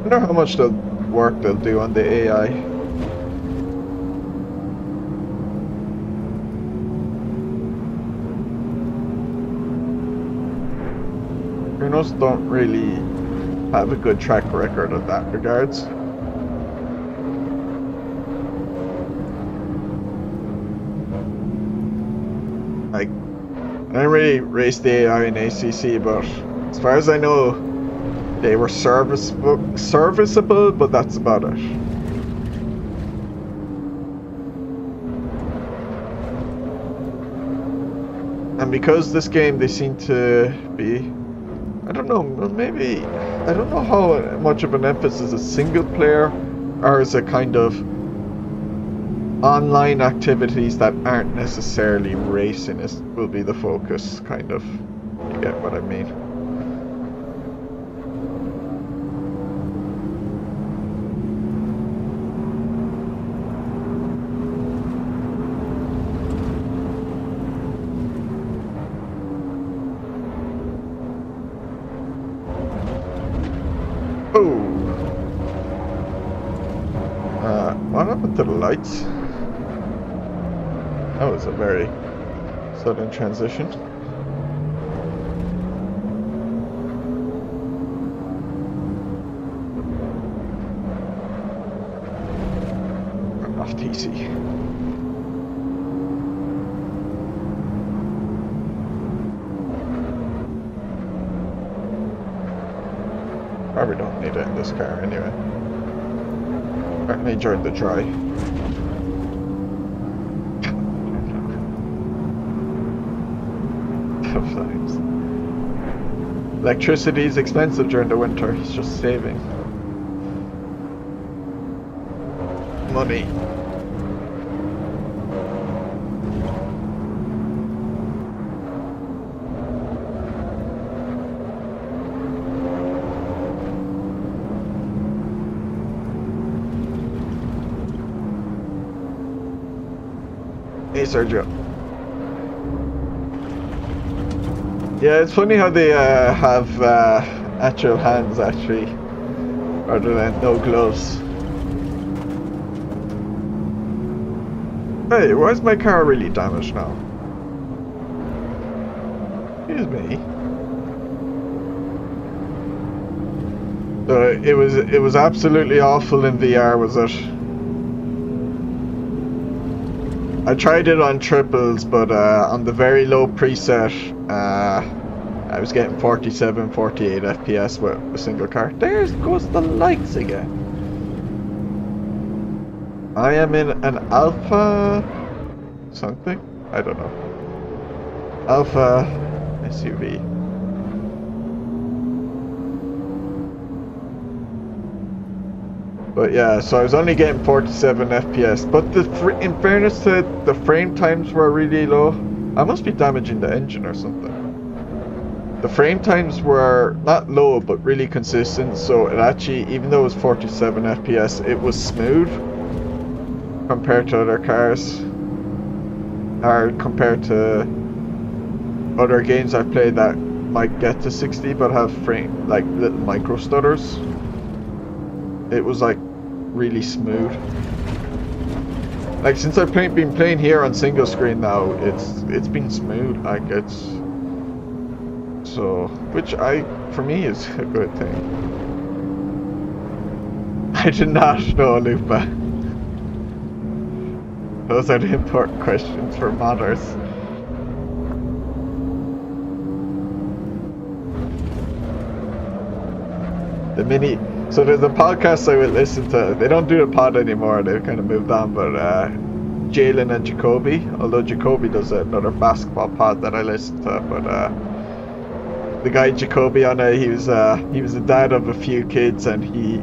I wonder how much work they'll do on the AI. Journals don't really have a good track record of that regards. Like, I didn't really race the AI in ACC, but as far as I know, they were serviceable, but that's about it. And because this game, they seem to be, I don't know, maybe, I don't know how much of an emphasis is single player, or is it kind of online activities that aren't necessarily racing will be the focus, kind of. You get what I mean? What happened to the lights? That was a very sudden transition. easy. Probably don't need it in this car anyway. Certainly during the dry. Sometimes. Electricity is expensive during the winter. He's just saving money. Hey, Sergio. Yeah, it's funny how they have actual hands, actually, rather than no gloves. Hey, why is my car really damaged now? Excuse me. So it was absolutely awful in VR, was it? I tried it on triples, but on the very low preset, I was getting 47, 48 FPS with a single car. There goes the lights again. I am in an Alpha something? I don't know. Alpha SUV. But yeah, so I was only getting 47 FPS. But in fairness to the frame times were really low. I must be damaging the engine or something. The frame times were not low, but really consistent. So it actually, even though it was 47 FPS, it was smooth compared to other cars. Or compared to other games I've played that might get to 60 but have frame, like little micro stutters. It was like really smooth. Like since I've been playing here on single screen now, it's been smooth. Like it's so, which for me is a good thing. I did not know, Lupa. Those are the important questions for modders. The mini. So there's a podcast I would listen to. They don't do the pod anymore. They've kind of moved on. But Jalen and Jacoby, although Jacoby does another basketball pod that I listen to. But the guy Jacoby on it, he was the dad of a few kids, and he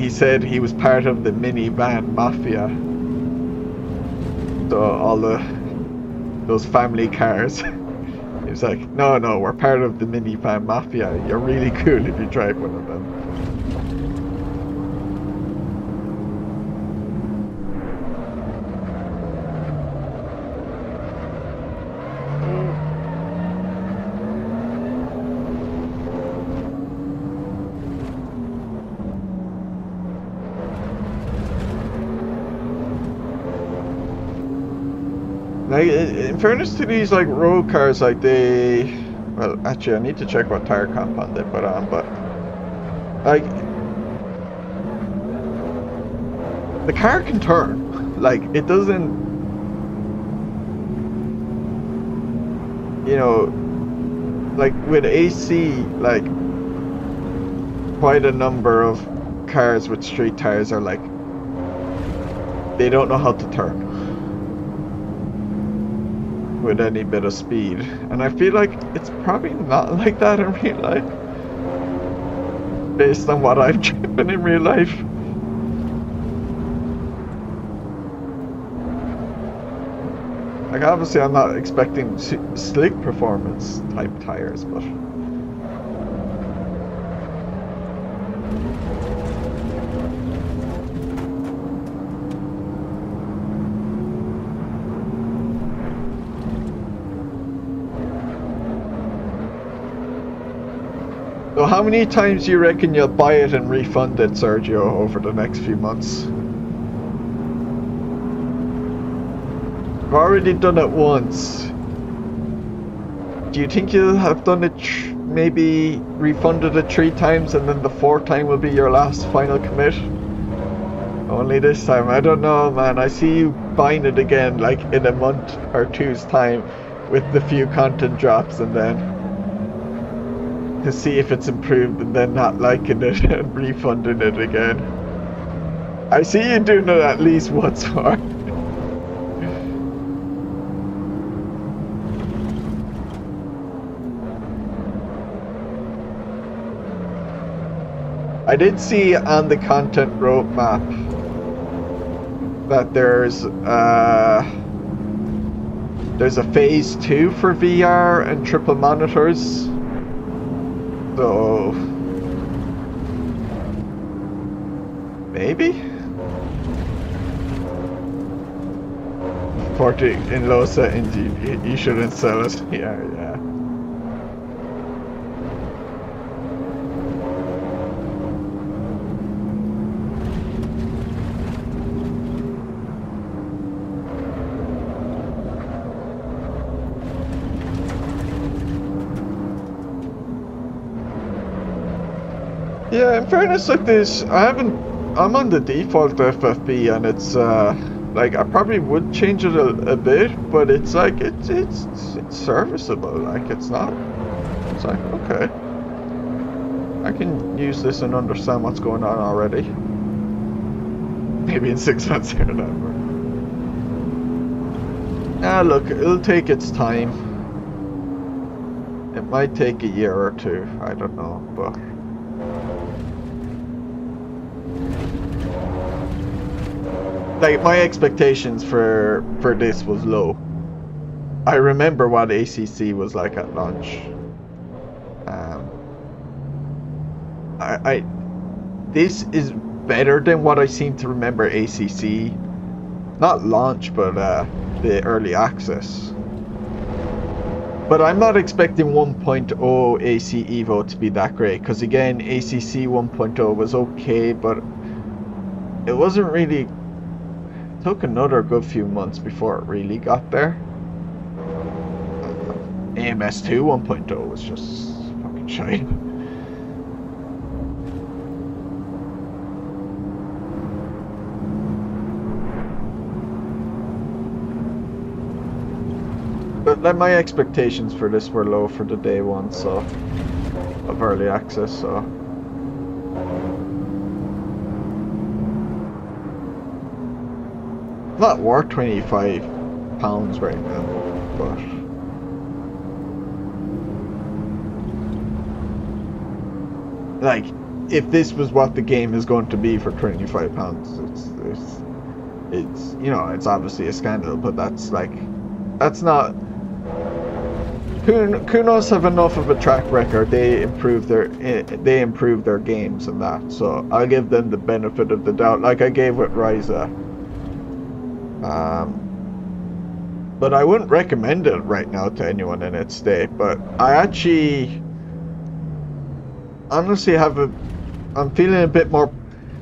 said he was part of the minivan mafia. So all those family cars. He was like, no, we're part of the minivan mafia. You're really cool if you drive one of them. Like, in fairness to these like road cars, like well, actually I need to check what tire compound they put on, but like the car can turn. Like it doesn't, you know, like with AC, like quite a number of cars with street tires are like, they don't know how to turn with any bit of speed, and I feel like it's probably not like that in real life based on what I've driven in real life. Like obviously I'm not expecting slick performance type tires, but so how many times do you reckon you'll buy it and refund it, Sergio, over the next few months? I've already done it once. Do you think you'll have done it, maybe refunded it 3 times and then the 4th time will be your last final commit? Only this time. I don't know, man. I see you buying it again, like in a month or two's time, with the few content drops, and then to see if it's improved, and then not liking it and refunding it again. I see you doing it at least once more. I did see on the content roadmap that there's a phase 2 for VR and triple monitors. So maybe 40 in low settings, you shouldn't sell it. Yeah. Yeah, in fairness, like this, I'm on the default FFB, and it's like I probably would change it a bit, but it's like it's serviceable. Like it's not. It's like okay, I can use this and understand what's going on already. Maybe in 6 months here and there. Ah, look, it'll take its time. It might take a year or two. I don't know, but. Like, my expectations for this was low. I remember what ACC was like at launch. This is better than what I seem to remember ACC. Not launch, but the early access. But I'm not expecting 1.0 AC EVO to be that great, because again, ACC 1.0 was okay, but it wasn't really. Took another good few months before it really got there. AMS2 1.0 was just fucking shite. But like, my expectations for this were low for the day one, so of early access, so. Not worth £25 right now, but like, if this was what the game is going to be for £25, it's you know, it's obviously a scandal, but that's not. Kunos have enough of a track record. They improve their games and that, so I'll give them the benefit of the doubt, like I gave with Ryza. But I wouldn't recommend it right now to anyone in its state. But I actually, honestly, I'm feeling a bit more.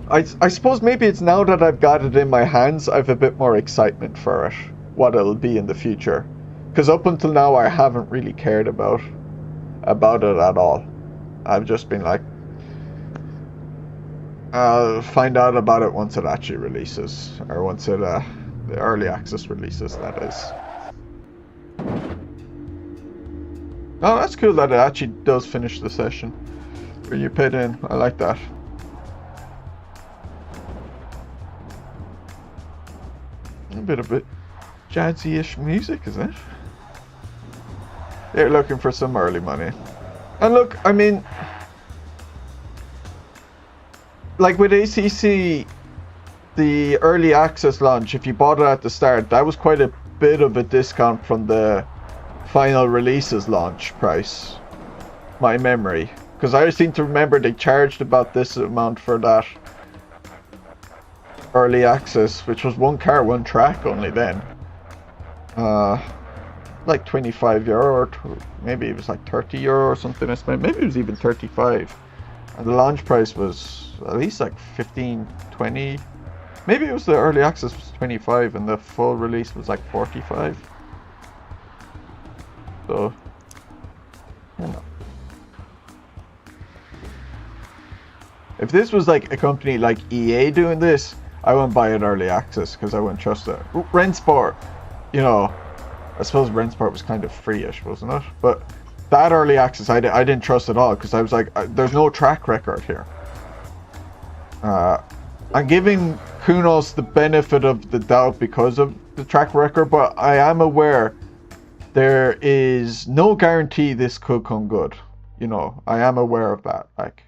I suppose maybe it's now that I've got it in my hands, I have a bit more excitement for it, what it'll be in the future. Because up until now, I haven't really cared about it at all. I've just been like, I'll find out about it once it actually releases, or once it the early access releases, that is. Oh, that's cool that it actually does finish the session when you paid in. I like that. A bit of it jazzy-ish music, isn't it? They're looking for some early money. And look, I mean, like with ACC, the early access launch, if you bought it at the start, that was quite a bit of a discount from the final releases launch price, my memory. Because I seem to remember they charged about this amount for that early access, which was one car, one track only then. Like €25, or maybe it was like €30 or something. Maybe it was even 35. And the launch price was at least like 15, 20. Maybe it was the early access was 25 and the full release was like 45. So, you know. If this was like a company like EA doing this, I wouldn't buy it early access because I wouldn't trust it. Rensport, you know, I suppose Rensport was kind of free-ish, wasn't it? But that early access, I didn't trust at all because I was like, there's no track record here. I'm giving Kunos the benefit of the doubt because of the track record, but I am aware there is no guarantee this could come good. You know, I am aware of that. Like,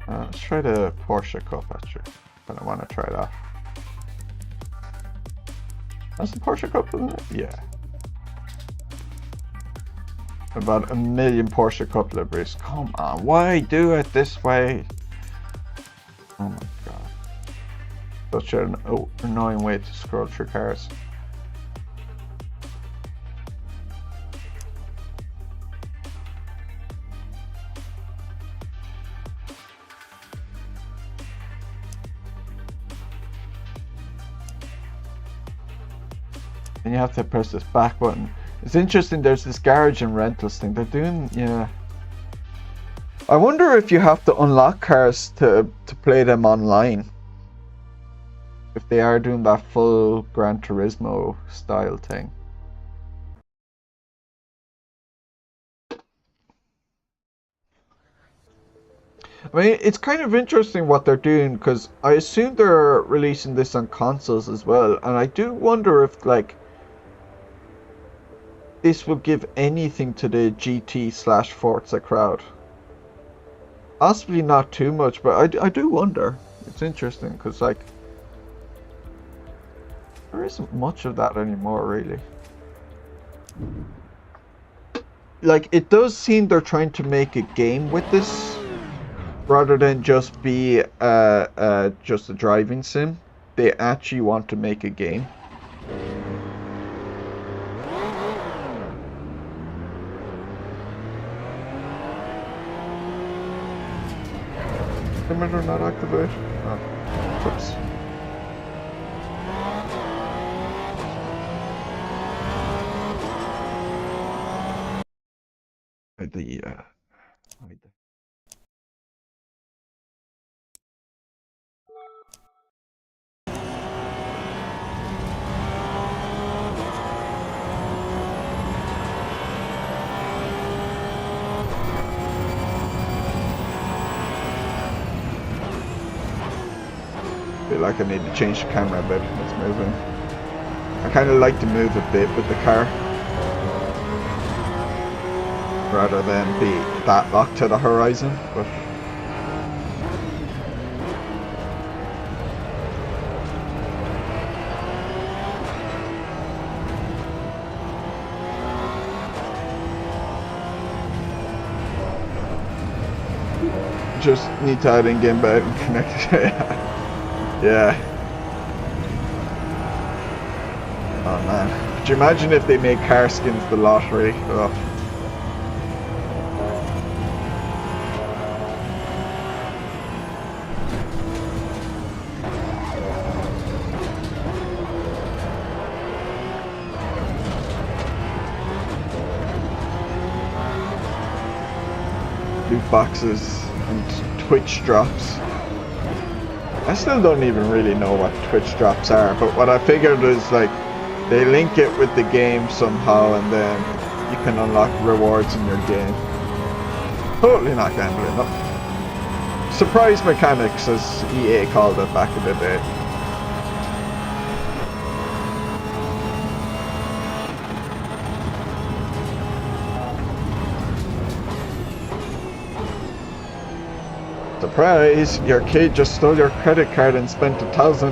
let's try the Porsche Cup actually. But I want to try that. That's the Porsche Cup, isn't it? Yeah. About 1 million Porsche Cup liveries. Come on, why do it this way? Oh my god. Such an annoying way to scroll through cars. And you have to press this back button. It's interesting, there's this garage and rentals thing. They're doing, yeah. I wonder if you have to unlock cars to play them online. If they are doing that full Gran Turismo style thing. I mean, it's kind of interesting what they're doing because I assume they're releasing this on consoles as well. And I do wonder if, like, this will give anything to the GT/Forza crowd. Possibly not too much, but I do wonder. It's interesting because, like, there isn't much of that anymore, really. Like, it does seem they're trying to make a game with this rather than just be just a driving sim. They actually want to make a game. Limiter not activate. Oh, oops. Feel like I need to change the camera a bit. It's moving. I kind of like to move a bit with the car rather than be that locked to the horizon. But just need to add in-game bed and connect it. Yeah. Oh man. Could you imagine if they made car skins the lottery? Oh. Loot boxes and Twitch drops. I still don't even really know what Twitch drops are, but what I figured is like they link it with the game somehow and then you can unlock rewards in your game. Totally not gambling, no. Surprise mechanics, as EA called it back in the day. Surprise! Your kid just stole your credit card and spent €1,000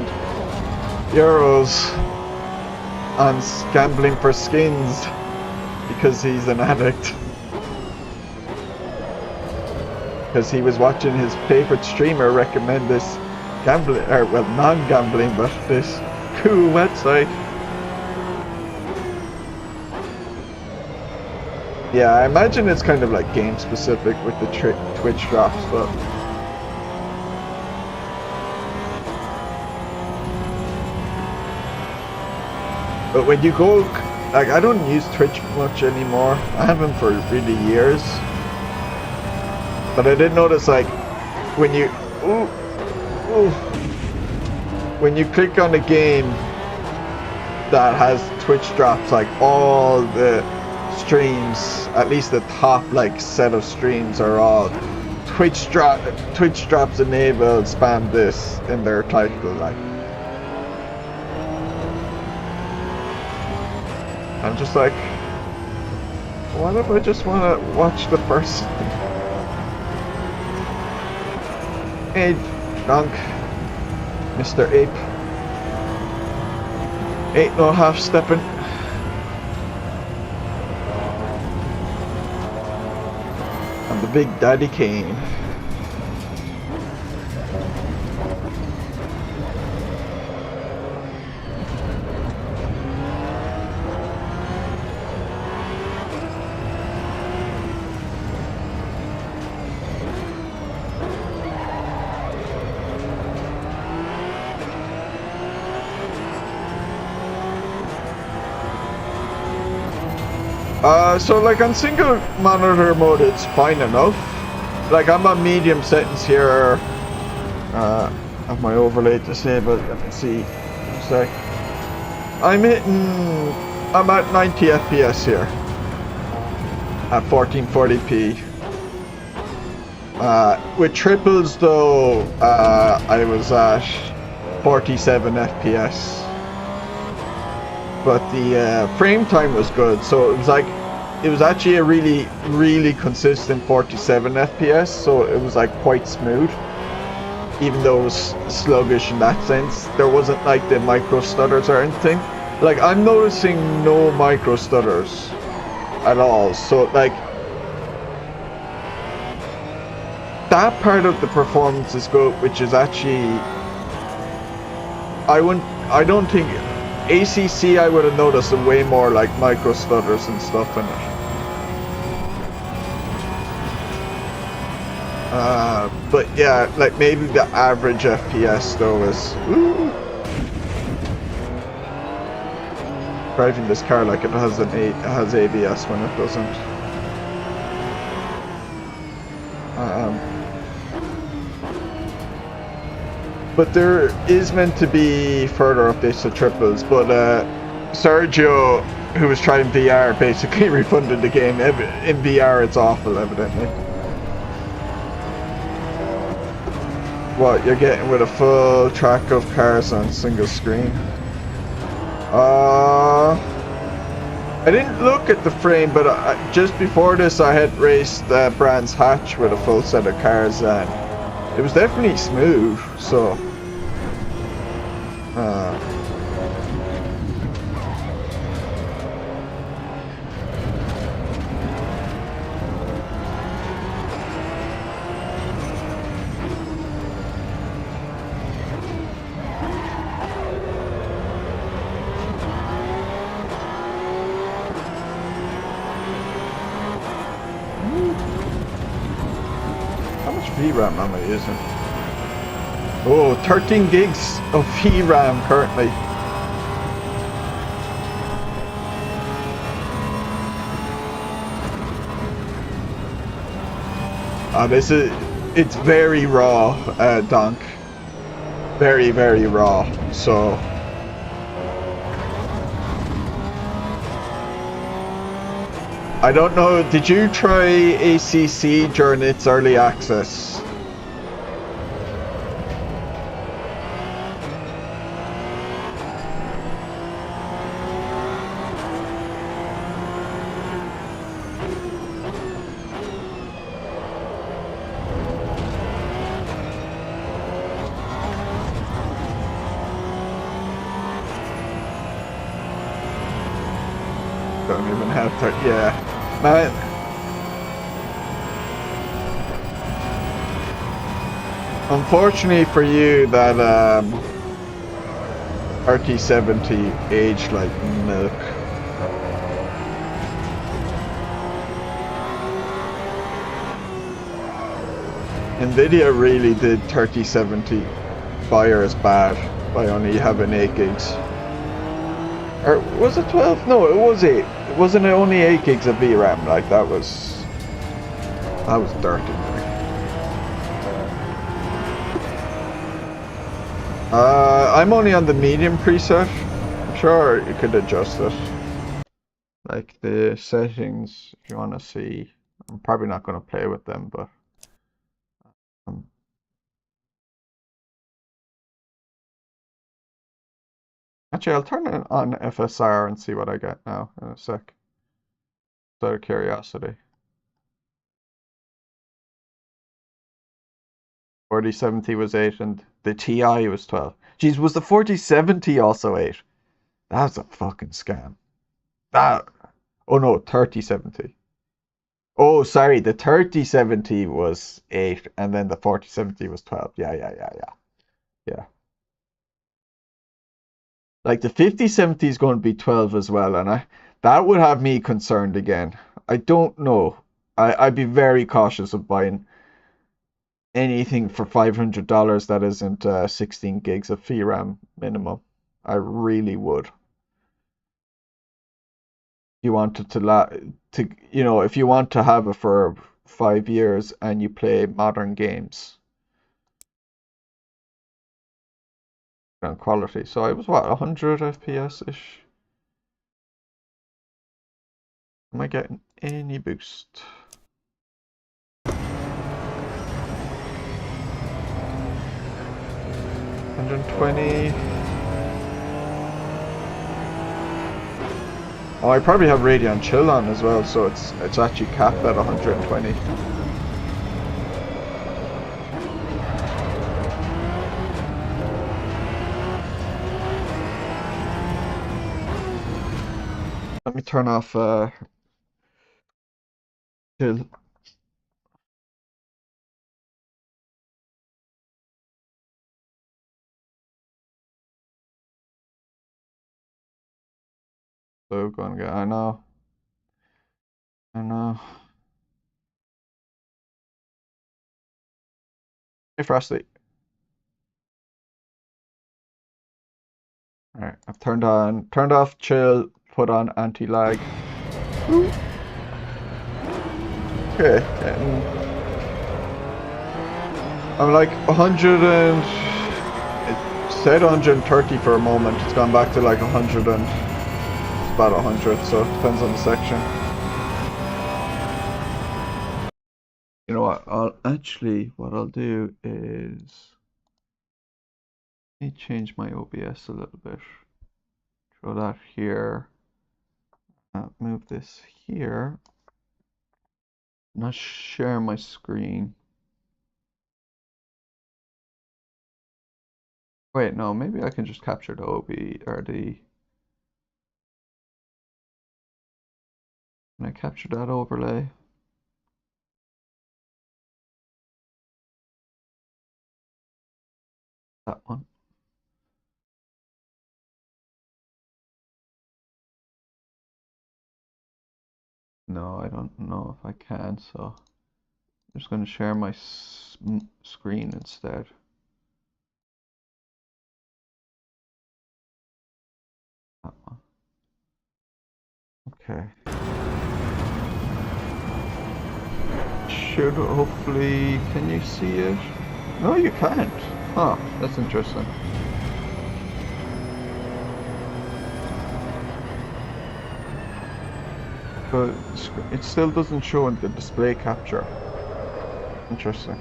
on gambling for skins because he's an addict. Because he was watching his favorite streamer recommend this gambling, or well, non-gambling, but this cool website. Yeah, I imagine it's kind of like game specific with the Twitch drops, but But when you go, like, I don't use Twitch much anymore. I haven't for really years. But I did notice, like, when you, when you click on a game that has Twitch drops, like all the streams, at least the top like set of streams are all Twitch drops enabled, spam this in their title. Like, I'm just like, what if I just want to watch the first? Hey, Dunk, Mr. Ape. Ain't no half stepping. I'm the Big Daddy Kane. So like on single monitor mode it's fine enough. Like I'm on medium settings here. Have my overlay disabled. Let me see. It's like I'm at 90 FPS here at 1440p. With triples though, I was at 47 FPS. But the frame time was good, so it was actually a really consistent 47 FPS, so it was like quite smooth, even though it was sluggish in that sense. There wasn't like the micro stutters or anything. Like I'm noticing no micro stutters at all, so like that part of the performance is good, which is actually I don't think ACC I would have noticed way more like micro stutters and stuff in it. But yeah, like maybe the average FPS though is driving this car like it has ABS when it doesn't. But there is meant to be further updates to triples, but Sergio, who was trying VR, basically refunded the game. In VR it's awful, evidently. What, you're getting with a full track of cars on single screen? I didn't look at the frame, but just before this I had raced Brands Hatch with a full set of cars and it was definitely smooth, so how much VRAM am I using? Oh, 13 gigs of VRAM currently. It's very raw, Donk. Very raw, so. I don't know, did you try ACC during its early access? Don't even have to, yeah. Man. Unfortunately for you, that 3070 aged like milk. Nvidia really did 3070 buyers bad by only having 8 gigs. Or was it 12? No, it was 8. It wasn't only 8 gigs of VRAM. Like that was dirty. I'm only on the medium preset. I'm sure you could adjust it. Like the settings, if you want to see. I'm probably not going to play with them, but actually, I'll turn it on FSR and see what I get now in a sec. Just out of curiosity. 4070 was 8 and the TI was 12. Jeez, was the 4070 also 8? That's a fucking scam. That. Oh no, 3070. Oh, sorry, the 3070 was 8 and then the 4070 was 12. Yeah. Like the 5070 is going to be 12 as well, and that would have me concerned again. I don't know. I'd be very cautious of buying anything for $500 that isn't 16 gigs of VRAM minimum. I really would. You want it to if you want to have it for 5 years and you play modern games and quality. So I was what, 100 FPS ish. Am I getting any boost? 120. Oh, I probably have Radeon Chill on as well, so it's actually capped at 120. Let me turn off Chill. So going to get, I know. Hey Frosty. Alright, I've turned off Chill, put on anti-lag. Okay, I'm like 100 and it said 130 for a moment. It's gone back to like 100 and it's about 100, so it depends on the section. You know what? What I'll do is let me change my OBS a little bit. Throw that here. Move this here. Not share my screen. Wait, no, maybe I can just capture the OB or the. Can I capture that overlay? That one. No, I don't know if I can, so I'm just going to share my screen instead. That one. Okay. Should hopefully, can you see it? No, you can't. Huh, that's interesting. But it still doesn't show in the display capture. Interesting.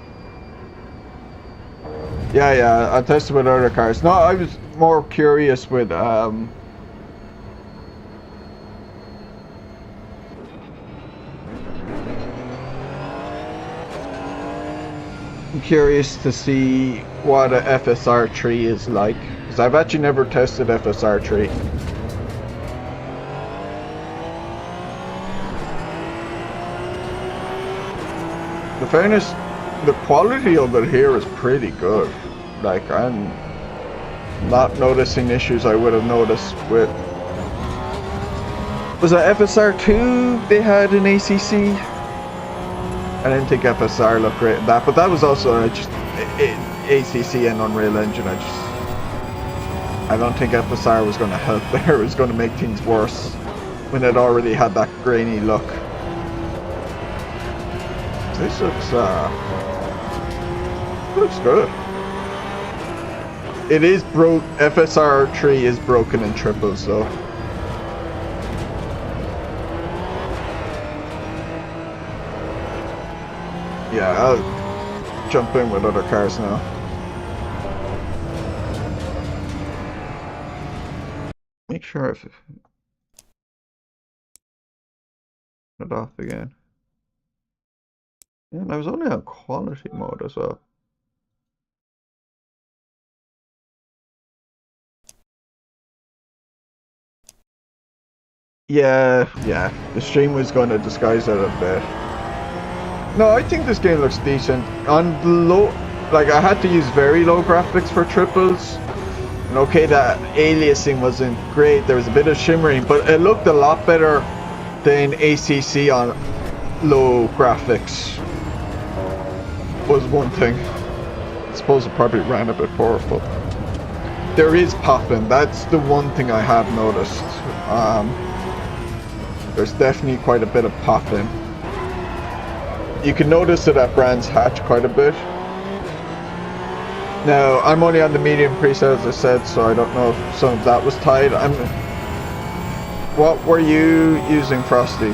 Yeah, I tested with other cars. No, I was more curious with I'm curious to see what a FSR3 is like, because I've actually never tested FSR3. In fairness, the quality of it here is pretty good. Like, I'm not noticing issues I would have noticed with. Was it FSR2 they had in ACC? I didn't think FSR looked great in that, but that was also just ACC and Unreal Engine. I don't think FSR was going to help there. It was going to make things worse when it already had that grainy look. This looks good. It is broke. FSR 3 is broken in triples though. Yeah, I'll jump in with other cars now. Make sure if it off again. Yeah, and I was only on quality mode as well. Yeah, the stream was going to disguise it a bit. No, I think this game looks decent. On the low, like I had to use very low graphics for triples. And okay, that aliasing wasn't great. There was a bit of shimmering, but it looked a lot better than ACC on low graphics. Was one thing. I suppose it probably ran a bit powerful. There is popping. That's the one thing I have noticed. There's definitely quite a bit of popping. You can notice it at Brands Hatch quite a bit. Now, I'm only on the medium preset as I said, so I don't know if some of that was tied. What were you using, Frosty?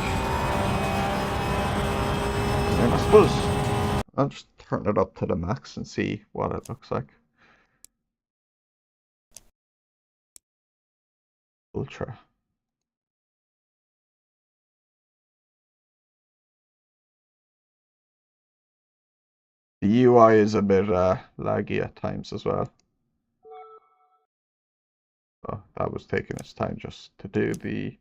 And I suppose I'll just turn it up to the max and see what it looks like. Ultra. The UI is a bit laggy at times as well. So that was taking its time just to do the...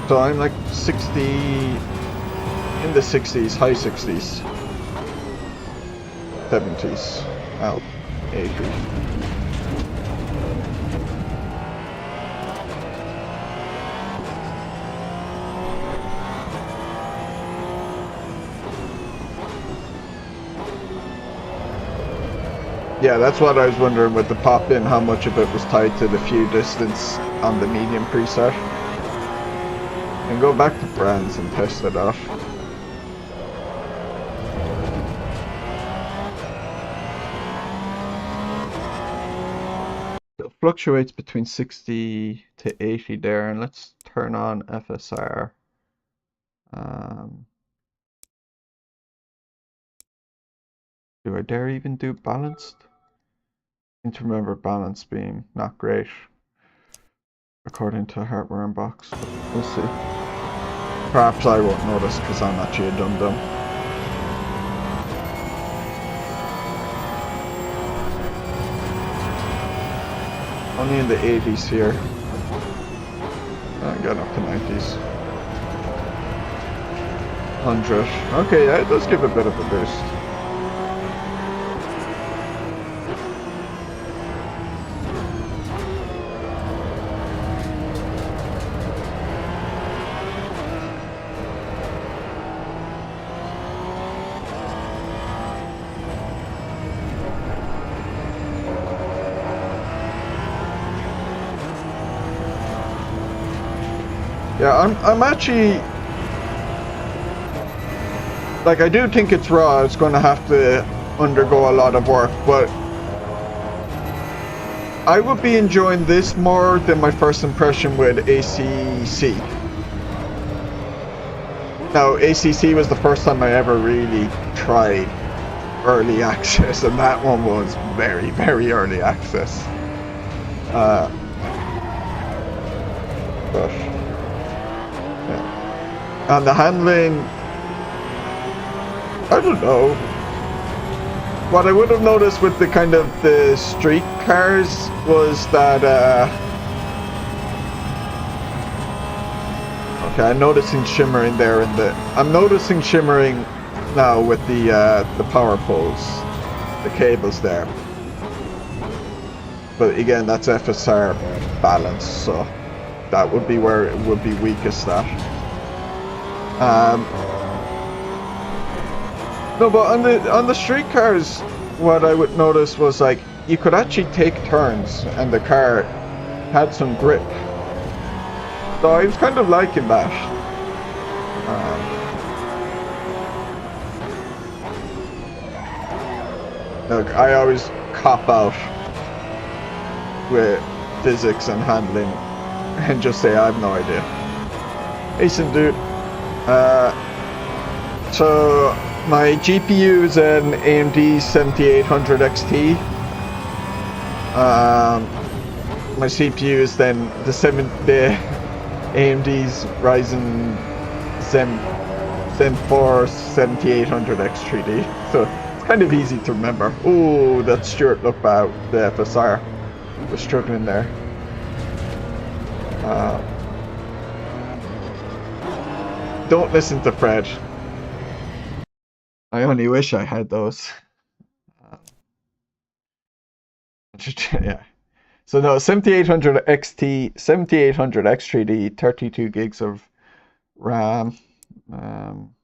So I'm like 60... in the 60s, high 60s. 70s, out 80s. Yeah, that's what I was wondering with the pop-in, how much of it was tied to the few distance on the medium preset. And go back to Brands and test it out. It fluctuates between 60 to 80 there, and let's turn on FSR. Do I dare even do balanced? I seem to remember balance being not great according to Hardware Unbox, but we'll see. Perhaps I won't notice because I'm actually a dum-dum. Only in the 80s here. I'm getting up to 90s. 100. Okay, yeah, it does give a bit of a boost. Yeah, I'm actually, like, I do think it's raw. It's going to have to undergo a lot of work, but I would be enjoying this more than my first impression with ACC. Now, ACC was the first time I ever really tried early access, and that one was very, very early access. But and the handling, I don't know. What I would have noticed with the kind of the street cars was that, okay, I'm noticing shimmering there in the, I'm noticing shimmering now with the power poles, the cables there. But again, that's FSR balance, so that would be where it would be weakest at. No, but on the street cars, what I would notice was like you could actually take turns, and the car had some grip. So I was kind of liking that. Look, I always cop out with physics and handling, and just say I have no idea. Decent dude. So my GPU is an AMD 7800 XT. My CPU is then the AMD's Ryzen Zen 4 7800 X3D. So it's kind of easy to remember. Oh, that Stuart looked bad. The FSR was struggling there. Don't listen to Fred. I only wish I had those. Yeah. So no, 7800 XT, 7800 X3D, 32 gigs of RAM. And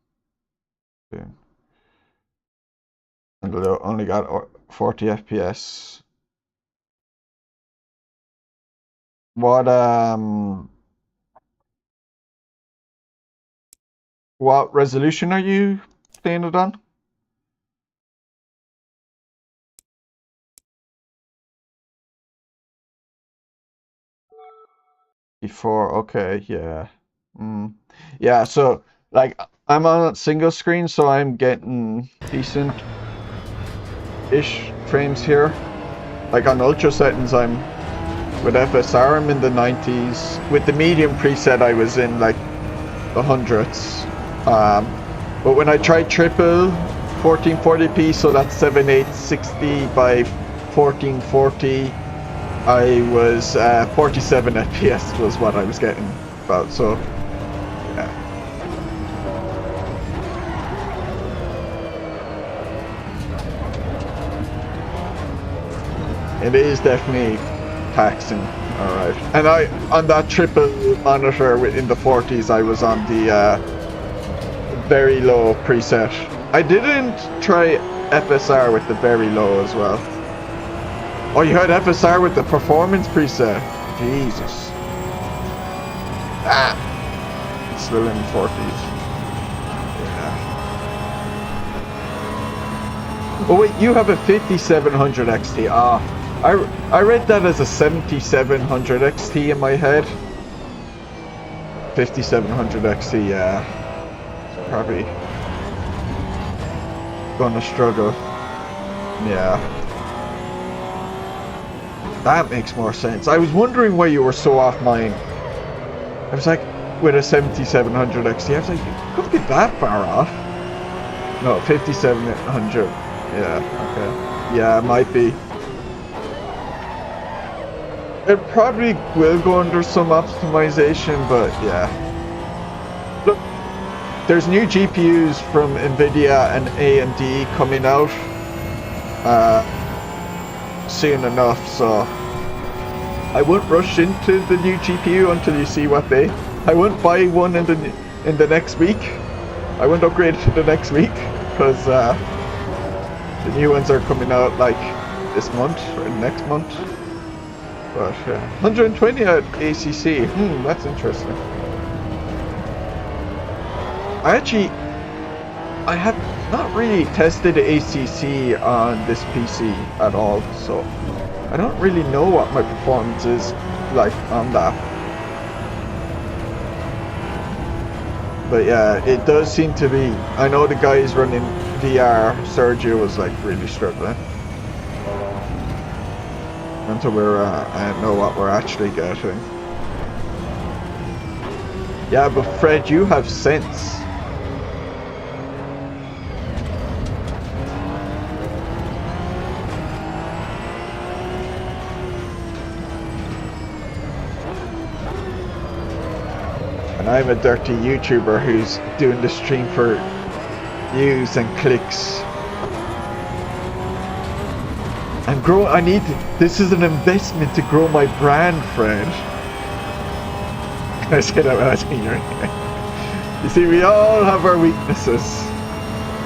only got 40 FPS. What resolution are you playing it on? Before, okay, yeah. Yeah, so like I'm on a single screen, so I'm getting decent-ish frames here. Like on ultra settings, I'm with FSR, I'm in the 90s. With the medium preset, I was in like the hundreds. But when I tried triple 1440p, so that's 7860 by 1440, I was 47 FPS was what I was getting about. So yeah. It is definitely taxing. All right, and on that triple monitor in the 40s, I was on the very low preset. I didn't try FSR with the very low as well. Oh, you had FSR with the performance preset? Jesus. It's still in the 40s. Yeah. Oh wait, you have a 5700 XT. I read that as a 7700 XT in my head. 5700 XT, yeah. It's probably gonna struggle. Yeah. That makes more sense. I was wondering why you were so off mine. I was like, with a 7700 XT, I was like, you couldn't be that far off. No, 5700. Yeah, okay. Yeah, it might be. It probably will go under some optimization, but yeah. Look, there's new GPUs from NVIDIA and AMD coming out soon enough, so I wouldn't rush into the new GPU until you see what I wouldn't buy one in the next week. I wouldn't upgrade it the next week because the new ones are coming out like this month or next month. But 120 at ACC. That's interesting. I have not really tested ACC on this PC at all, so I don't really know what my performance is like on that. But yeah, it does seem to be. I know the guys running VR, Sergio was like really struggling. Until I know what we're actually getting. Yeah, but Fred, you have sense. And I'm a dirty YouTuber who's doing the stream for views and clicks. This is an investment to grow my brand, Fred. I say that without hearing. You see, we all have our weaknesses.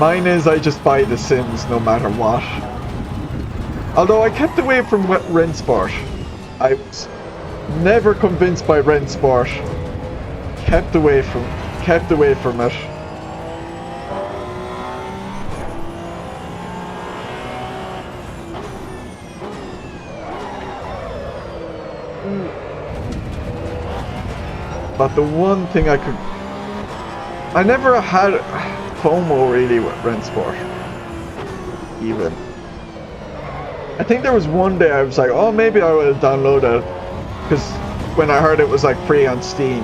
Mine is I just buy the Sims no matter what. Although I kept away from Rensport. I was never convinced by Rensport. Kept away from it. But the one thing I never had FOMO really with Rensport. Even. I think there was one day I was like, oh, maybe I will download it. Because when I heard it was like free on Steam,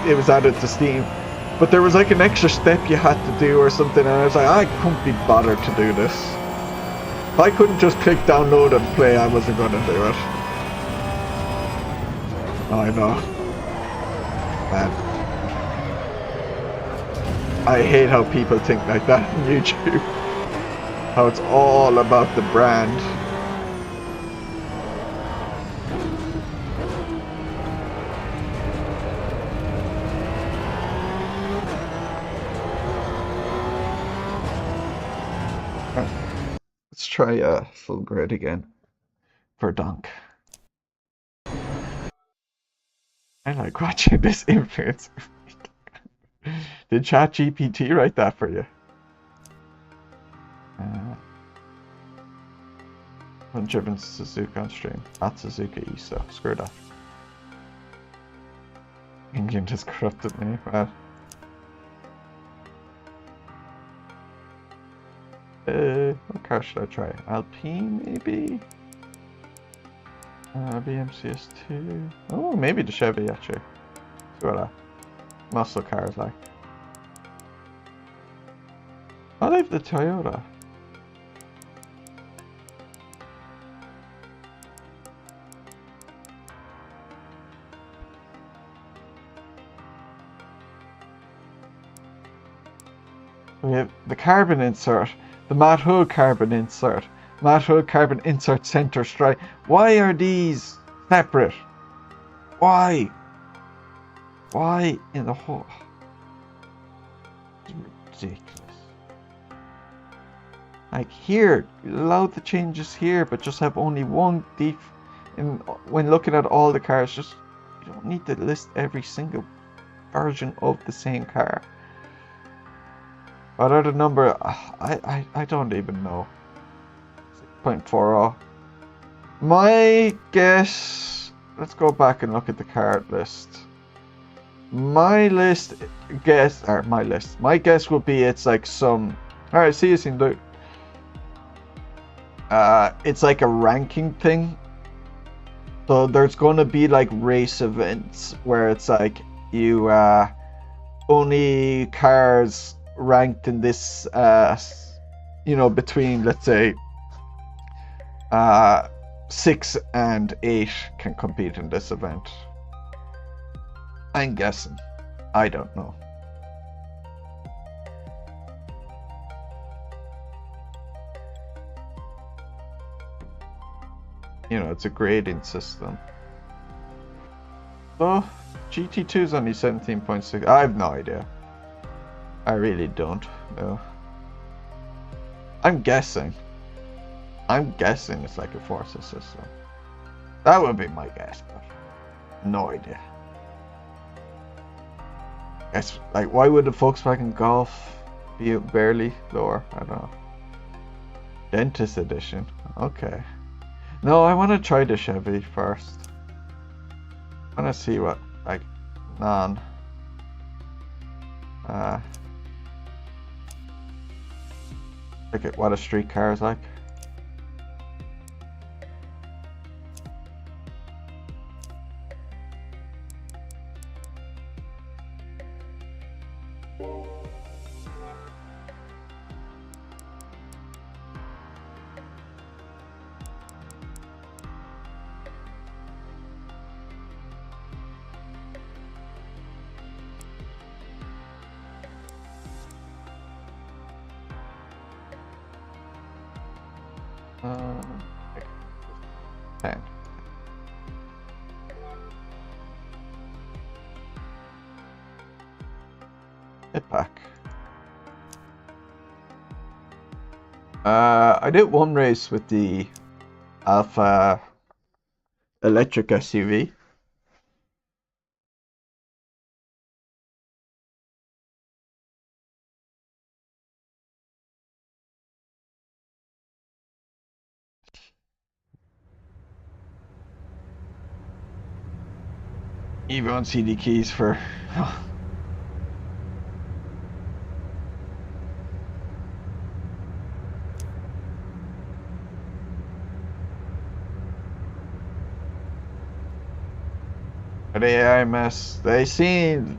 it was added to Steam. But there was like an extra step you had to do or something, and I was like, I couldn't be bothered to do this. If I couldn't just click download and play, I wasn't going to do it. I know. Man. I hate how people think like that on YouTube. How it's all about the brand. Let's try full grid again for Dunk. I like watching this influencer. Did ChatGPT write that for you? Undriven Suzuka on stream. Not Suzuka Issa. Screw that. England has corrupted me. Well. What car should I try? Alpine, maybe? BMCS2. Oh, maybe the Chevy, actually. See what a muscle car is like. Oh, they have the Toyota. We have the carbon insert, the matte hood carbon insert, matte hood carbon insert center stripe. Why are these separate? Why? Why in the whole? It's ridiculous. Like here, allow the changes here, but just have only one when looking at all the cars, just you don't need to list every single version of the same car. What are the number? I don't even know. 6.40. My guess. Let's go back and look at the card list. My guess would be it's like some. All right, see you soon, dude. It's like a ranking thing. So there's gonna be like race events where it's like you only cars ranked in this between, let's say, 6 and 8 can compete in this event. I'm guessing. I don't know. It's a grading system. Oh, GT2 is only 17.6. I have no idea. I really don't know. I'm guessing it's like a Forza system. That would be my guess, but no idea. It's like, why would the Volkswagen Golf be barely lower? I don't know. Dentist edition. Okay. No, I want to try the Chevy first. I want to see what like look at what a street car is like. Okay. Hit back. I did one race with the Alpha electric SUV. EVO and CD keys for... The AIMS, they seem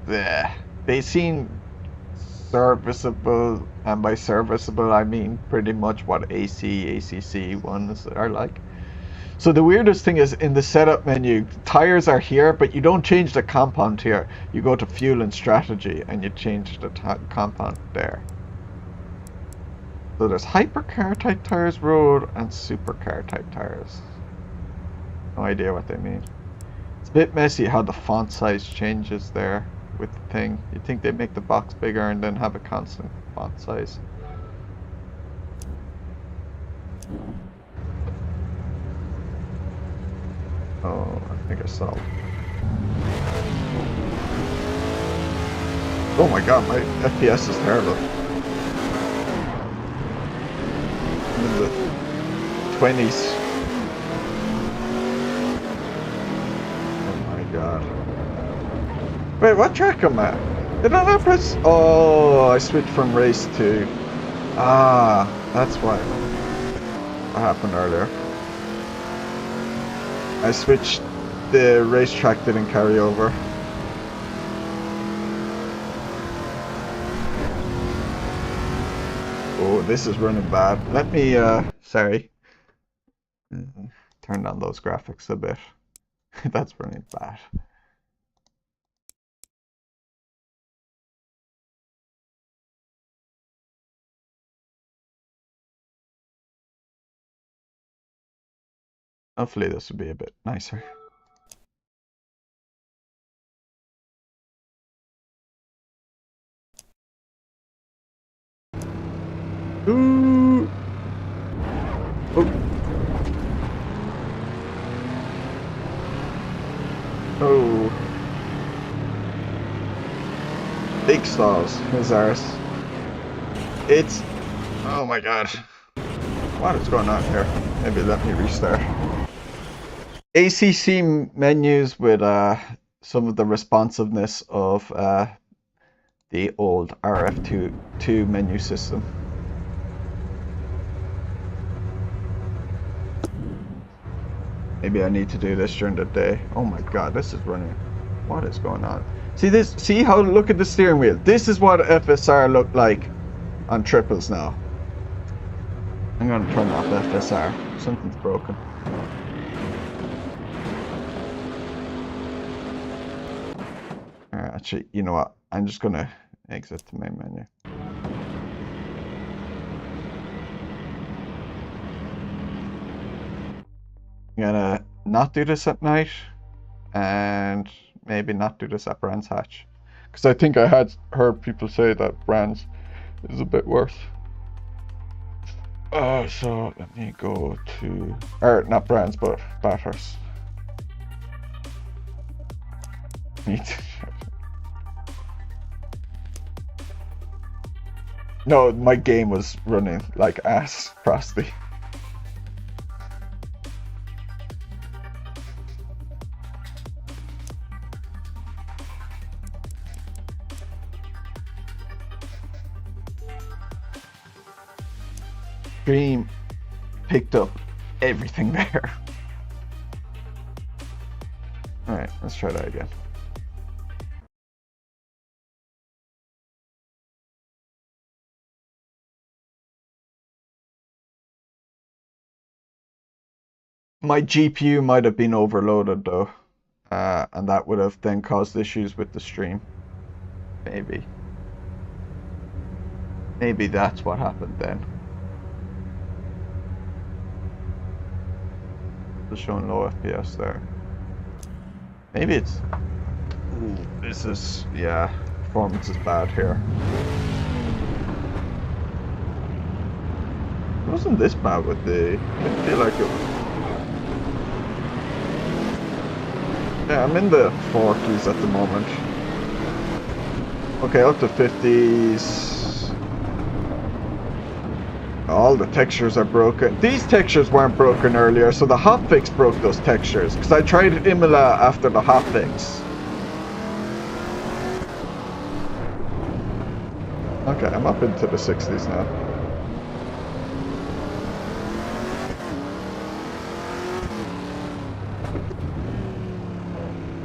serviceable, and by serviceable I mean pretty much what ACC ones are like. So the weirdest thing is in the setup menu, tires are here, but you don't change the compound here. You go to fuel and strategy and you change the compound there. So there's hypercar type tires, road, and supercar type tires. No idea what they mean. It's a bit messy how the font size changes there with the thing. You'd think they'd make the box bigger and then have a constant font size. Oh, I think I saw it. Oh my god, my FPS is terrible. I'm in the 20s. God. Wait, what track am I at? Did I not press? Oh, I switched from race to... Ah, that's why. What happened earlier? I switched... The racetrack didn't carry over. Oh, this is running bad. Let me, sorry. Turn down those graphics a bit. That's running bad. Hopefully this will be a bit nicer. Ooh. Oh. Oh. Big stalls. Here's ours. It's... Oh my god. What is going on here? Maybe let me restart. ACC menus with some of the responsiveness of the old RF2 menu system. Maybe I need to do this during the day. Oh my god, this is running. What is going on? See this? See how, look at the steering wheel. This is what FSR looked like on triples now. I'm gonna turn off FSR. Something's broken. Actually, you know what? I'm just gonna exit the main menu. I'm gonna not do this at night, and maybe not do this at Brands Hatch, because I think I had heard people say that Brands is a bit worse. So let me go to, or not Brands, but Bathurst. No, my game was running like ass, Frosty. Stream picked up everything there. Alright, let's try that again. My GPU might have been overloaded though, and that would have then caused issues with the stream. Maybe that's what happened then. Just showing low FPS there. Maybe it's... Ooh, this is... yeah, performance is bad here. wasn't this bad with the... I didn't feel like it was... Yeah, I'm in the 40s at the moment. Okay, up to 50s. All the textures are broken. These textures weren't broken earlier, so the hotfix broke those textures. Because I tried Imola after the hotfix. Okay, I'm up into the 60s now.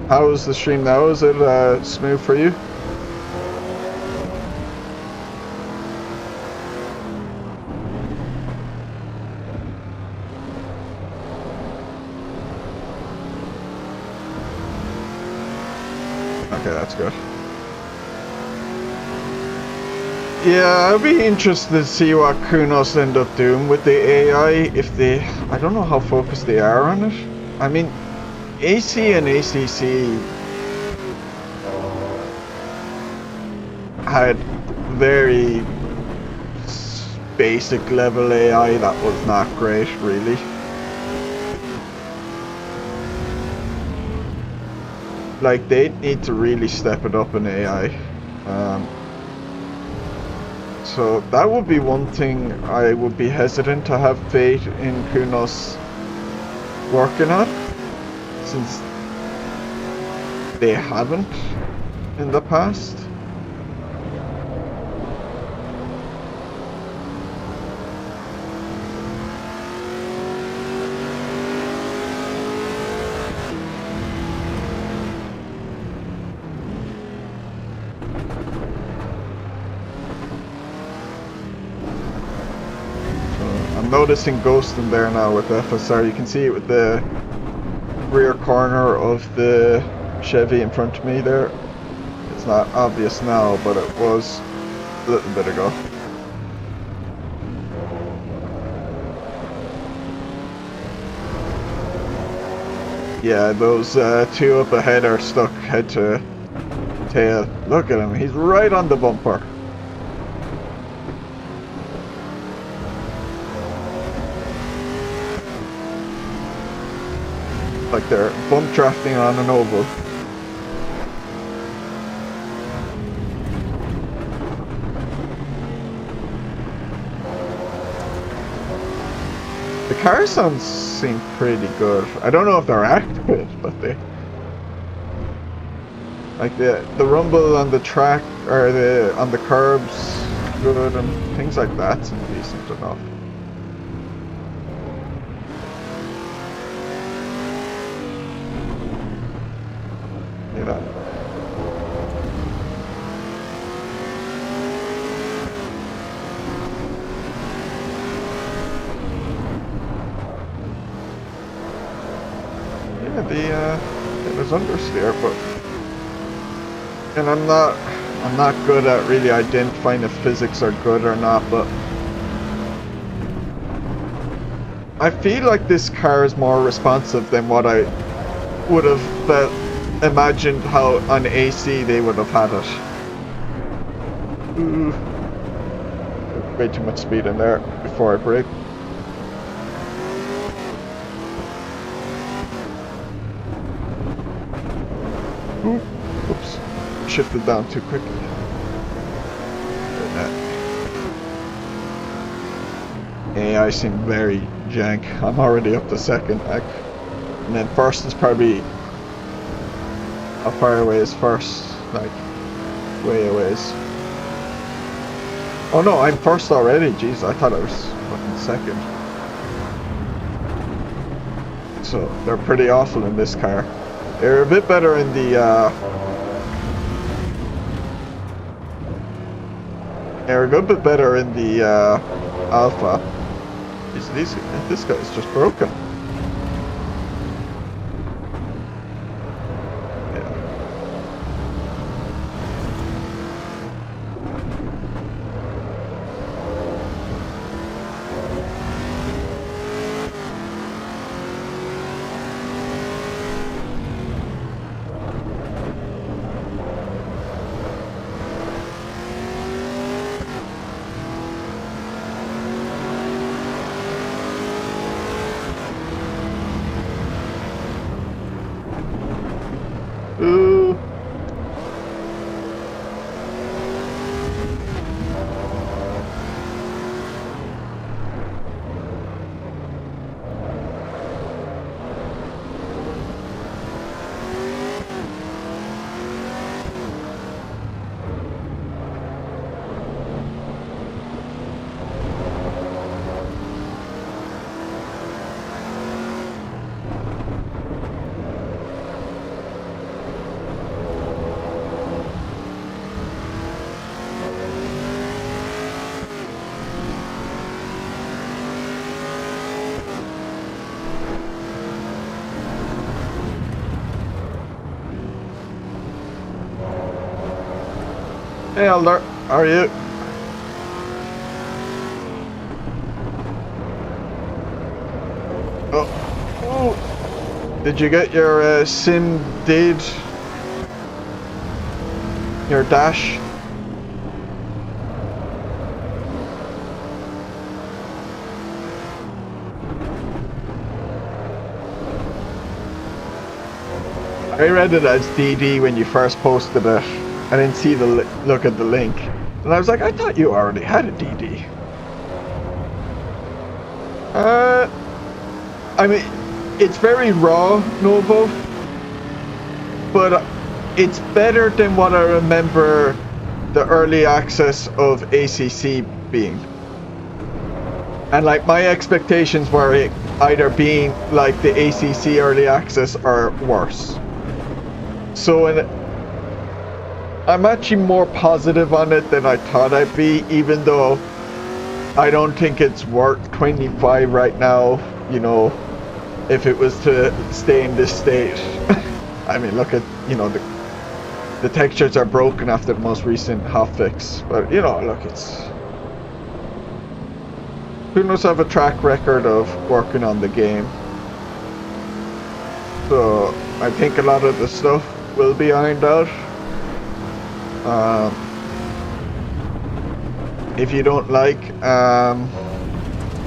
How is the stream now? Is it smooth for you? Okay, that's good. Yeah, I'd be interested to see what Kunos end up doing with the AI. If they... I don't know how focused they are on it. I mean, AC and ACC had very basic level AI that was not great, really. Like, they need to really step it up in AI. So that would be one thing I would be hesitant to have faith in Kunos working on, since they haven't in the past. I'm noticing ghosting there now with FSR. You can see it with the rear corner of the Chevy in front of me there. It's not obvious now, but it was a little bit ago. Yeah, those two up ahead are stuck head to tail. Look at him, he's right on the bumper. Like they're bump drafting on an oval. The car sounds seem pretty good. I don't know if they're accurate, but they... Like the rumble on the track, or on the curbs, good, and things like that seem decent enough. That. Yeah, it was understeer, but and I'm not good at really identifying if physics are good or not, but I feel like this car is more responsive than what I would have imagined how on AC they would have had it. Ooh. Way too much speed in there before I brake. Ooh. Oops. Shifted down too quickly. AI seemed very jank. I'm already up to second, and then first is probably... How far away is first? Like, way away. Oh no, I'm first already. Jeez, I thought I was fucking second. So, they're pretty awful in this car. They're a bit better in the, They're a good bit better in the, Alpha. This guy's just broken. Hey Elder, how are you? Oh, oh. Did you get your sim did? Your dash? I read it as DD when you first posted it. I didn't see the look at the link. And I was like, I thought you already had a DD. I mean, it's very raw, Novo. But it's better than what I remember the early access of ACC being. And like my expectations were it either being like the ACC early access or worse. So I'm actually more positive on it than I thought I'd be, even though I don't think it's worth 25 right now, you know, if it was to stay in this state. I mean, look at, you know, the textures are broken after the most recent hotfix, but you know, look, it's... Who knows have a track record of working on the game. So I think a lot of the stuff will be ironed out. If you don't like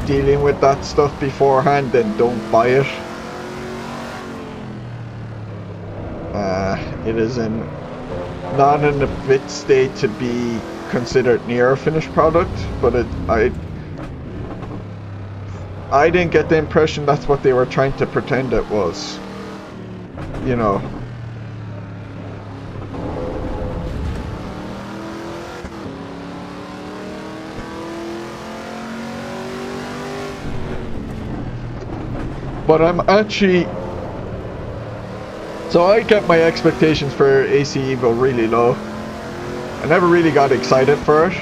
dealing with that stuff beforehand, then don't buy it. It is not in a fit state to be considered near a finished product, but I didn't get the impression that's what they were trying to pretend it was. You know. But I'm actually... So I kept my expectations for AC EVO really low. I never really got excited for it.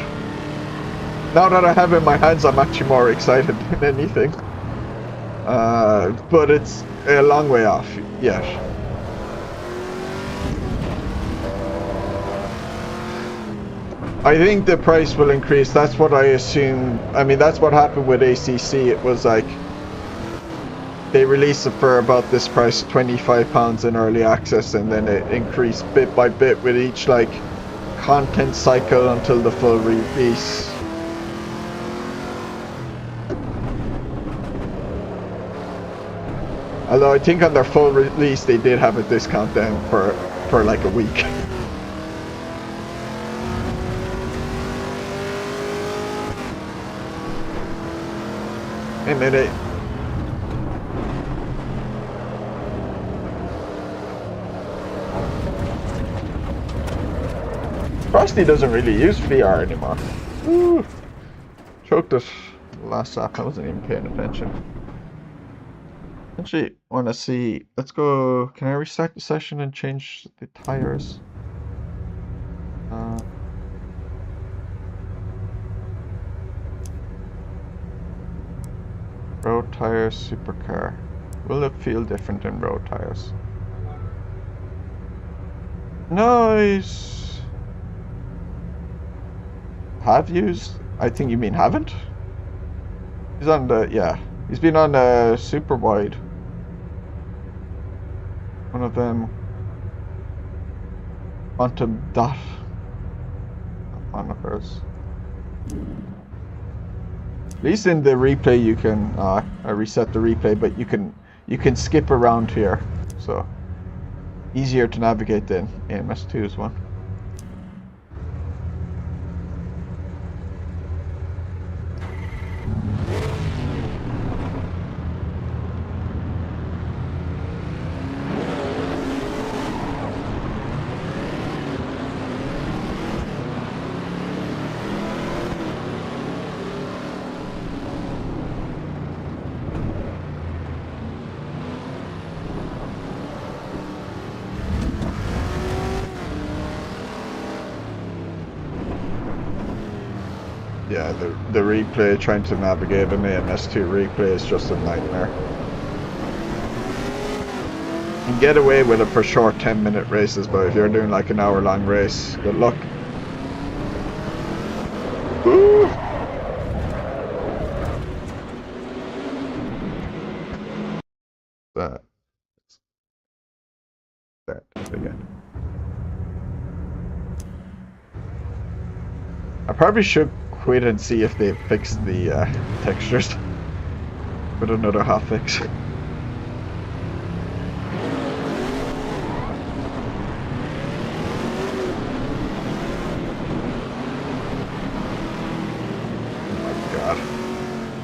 Now that I have it in my hands, I'm actually more excited than anything. But it's a long way off yet. I think the price will increase. That's what I assume. I mean, that's what happened with ACC. It was like they released it for about this price, £25 in early access, and then it increased bit by bit with each like content cycle until the full release. Although I think on their full release they did have a discount down for like a week. A minute. Frosty doesn't really use VR anymore. Woo. Choked it last lap, I wasn't even paying attention. Actually, want to see, let's go, can I restart the session and change the tires? Road tires, supercar. Will it feel different in road tires? Nice! Have used? I think you mean haven't? He's on the, yeah. He's been on the super wide. One of them. Quantum dot. Monikers. At least in the replay you can, I reset the replay, but you can skip around here. So, easier to navigate than AMS2's one. Yeah, the replay, trying to navigate an AMS2 replay is just a nightmare. You can get away with it for short 10-minute races, but if you're doing like an hour-long race, good luck. start it again. I probably should quit and see if they fixed the textures with another hotfix.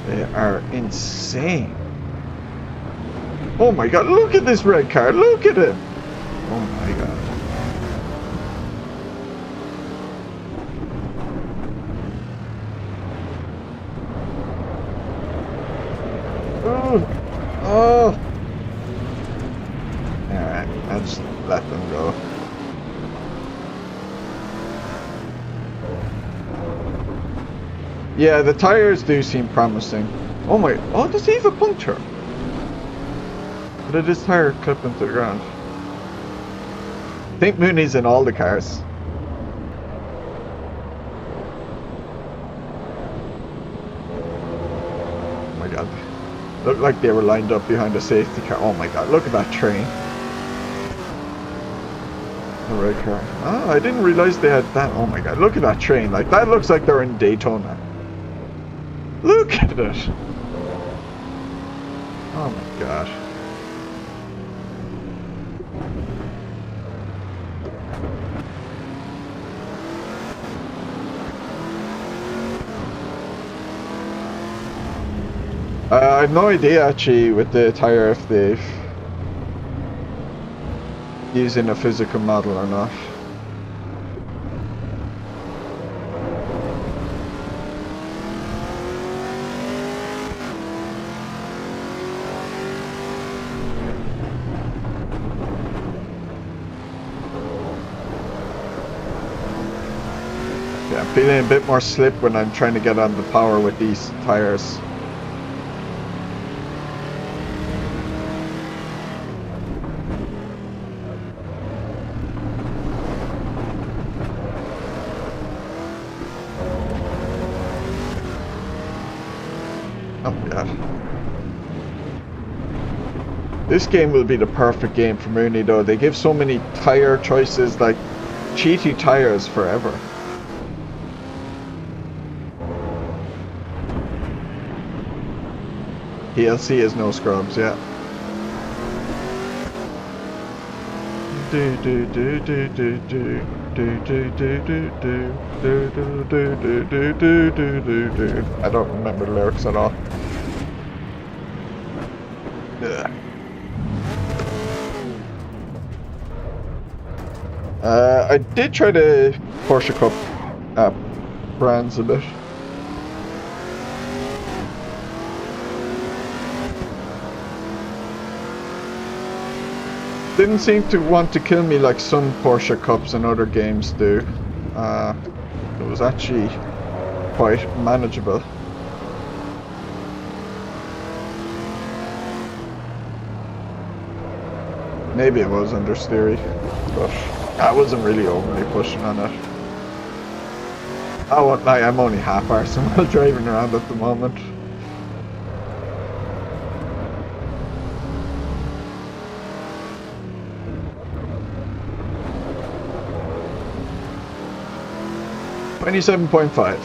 They are insane. Oh my god, look at this red car, look at it! Oh my god. Oh! Oh! Alright, I'll just let them go. Yeah, the tires do seem promising. Oh my, oh, does he have a puncture? Did his tire clip into the ground? I think Mooney's in all the cars. Oh my god. Looked like they were lined up behind a safety car. Oh my god, look at that train. The red car. Oh, I didn't realize they had that. Oh my god, look at that train. Like, that looks like they're in Daytona. Look at it! Oh my god. I have no idea actually with the tire if they've using a physical model or not. I'm feeling a bit more slip when I'm trying to get on the power with these tires. Oh my god. This game will be the perfect game for Mooney though. They give so many tire choices, like cheaty tires forever. PLC is no scrubs, yeah. I don't remember the lyrics at all. Ugh. I did try the Porsche Cup brands a bit. Didn't seem to want to kill me like some Porsche Cups and other games do. It was actually quite manageable. Maybe it was under steering, but I wasn't really overly pushing on it. I won't lie, I'm only half arsing while driving around at the moment. $27.5.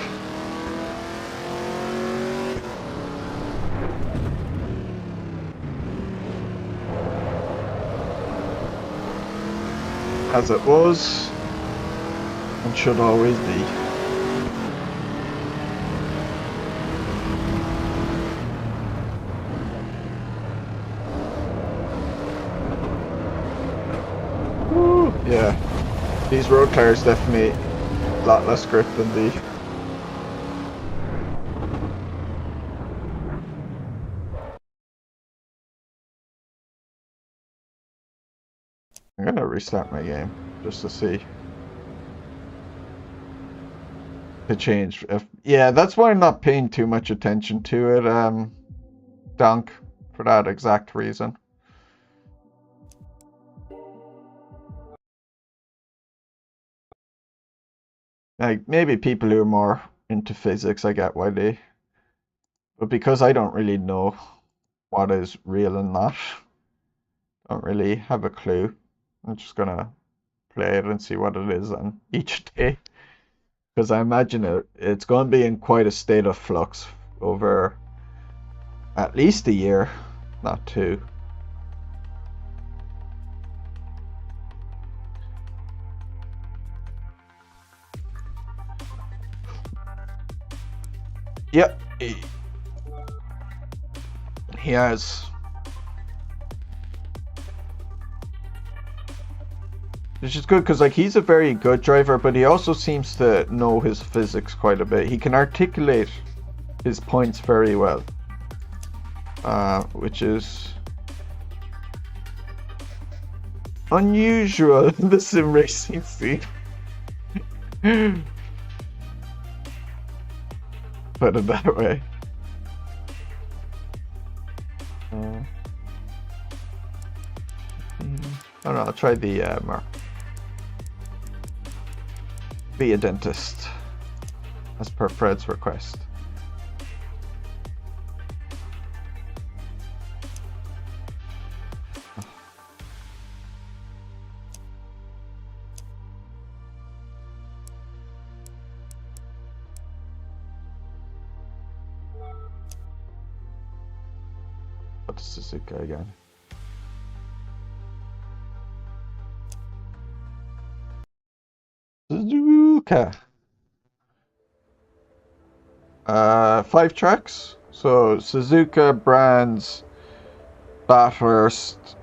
As it was, and should always be. Woo, yeah, these road tires definitely a lot less grip than the I'm gonna restart my game just to see to change. Yeah, that's why I'm not paying too much attention to it, Dunk, for that exact reason. Like, maybe people who are more into physics, I get why they... But because I don't really know what is real and not, Don't really have a clue. I'm just gonna play it and see what it is on each day. Because I imagine it's going to be in quite a state of flux over at least a year, not two. Yep, he has. Which is good because like he's a very good driver, but he also seems to know his physics quite a bit. He can articulate his points very well, which is unusual in the sim racing scene. Put it that way. Oh no, I'll try the Mark. Be a dentist, as per Fred's request. What's Suzuka again? Suzuka. 5 tracks. So Suzuka, Brands, Bathurst,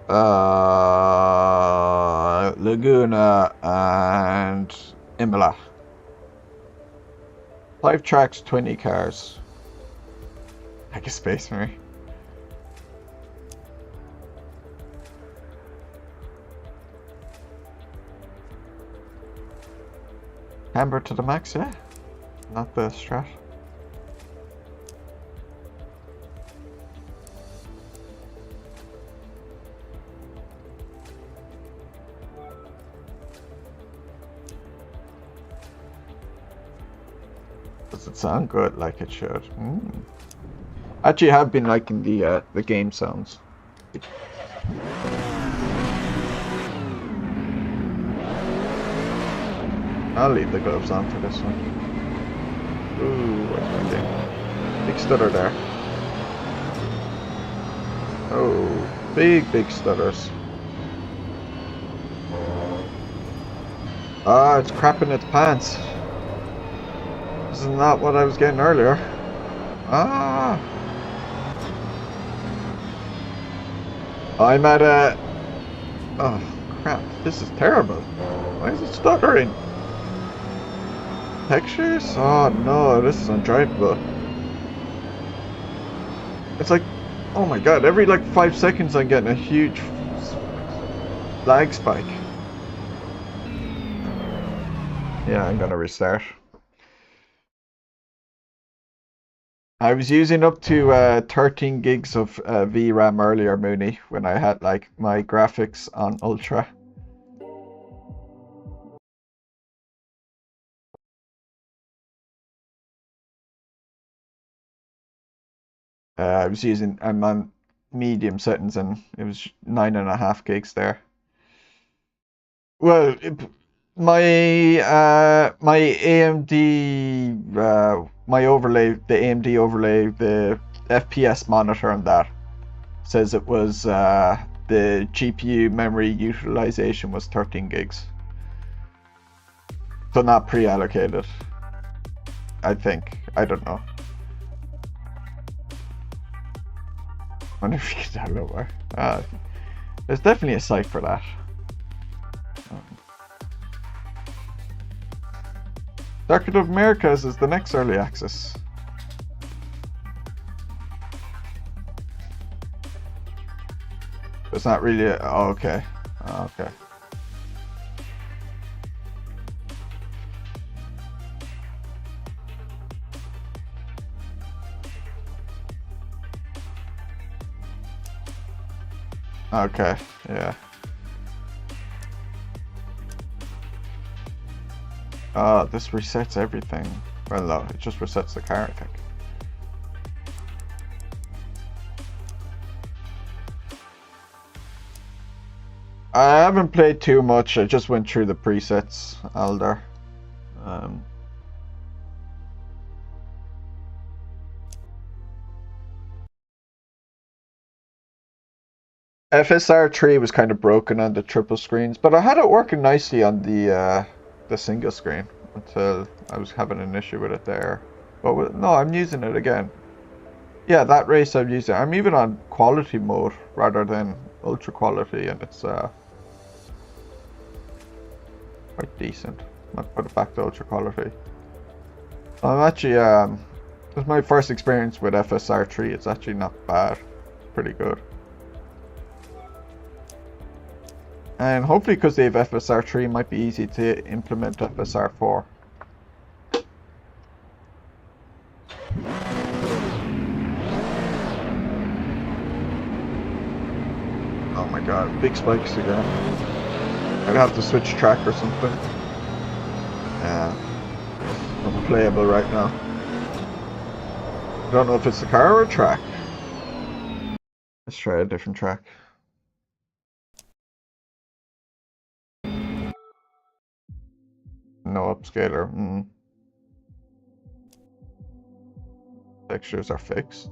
Laguna, and Imola. 5 tracks, 20 cars. Like a space for me. Camber to the max, yeah. Not the strat. Does it sound good like it should? Actually, I have been liking the game sounds. I'll leave the gloves on for this one. Ooh, what's my thing? Big stutter there. Oh, big stutters. Ah, it's crapping its pants. This is not what I was getting earlier. Ah. I'm at a... Oh, crap. This is terrible. Why is it stuttering? Textures? Oh no, this is undrivable. It's like, oh my god, every like 5 seconds I'm getting a huge lag spike. Yeah, I'm gonna restart. I was using up to 13 gigs of VRAM earlier, Mooney, when I had like my graphics on Ultra. I'm on medium settings and it was 9.5 gigs there. Well, my AMD my overlay, the AMD overlay, the FPS monitor on that says it was the GPU memory utilization was 13 gigs. So not pre-allocated. I think. I don't know. I wonder if you can download more. There's definitely a site for that. Circuit of Americas is the next early access. It's not really oh, okay. Oh, okay. Okay, yeah. This resets everything. Well, no, it just resets the car, I think. I haven't played too much. I just went through the presets, Alder. Um, FSR3 was kind of broken on the triple screens, but I had it working nicely on the single screen until I was having an issue with it there. But no, I'm using it again. Yeah, that race I'm using. I'm even on quality mode rather than ultra quality, and it's quite decent. Might put it back to ultra quality. I'm actually this is my first experience with FSR3. It's actually not bad. Pretty good. And hopefully because they have FSR3 it might be easy to implement FSR4. Oh my god, big spikes again. I'd have to switch track or something. Yeah. Unplayable right now. I don't know if it's the car or a track. Let's try a different track. No upscaler. Textures are fixed.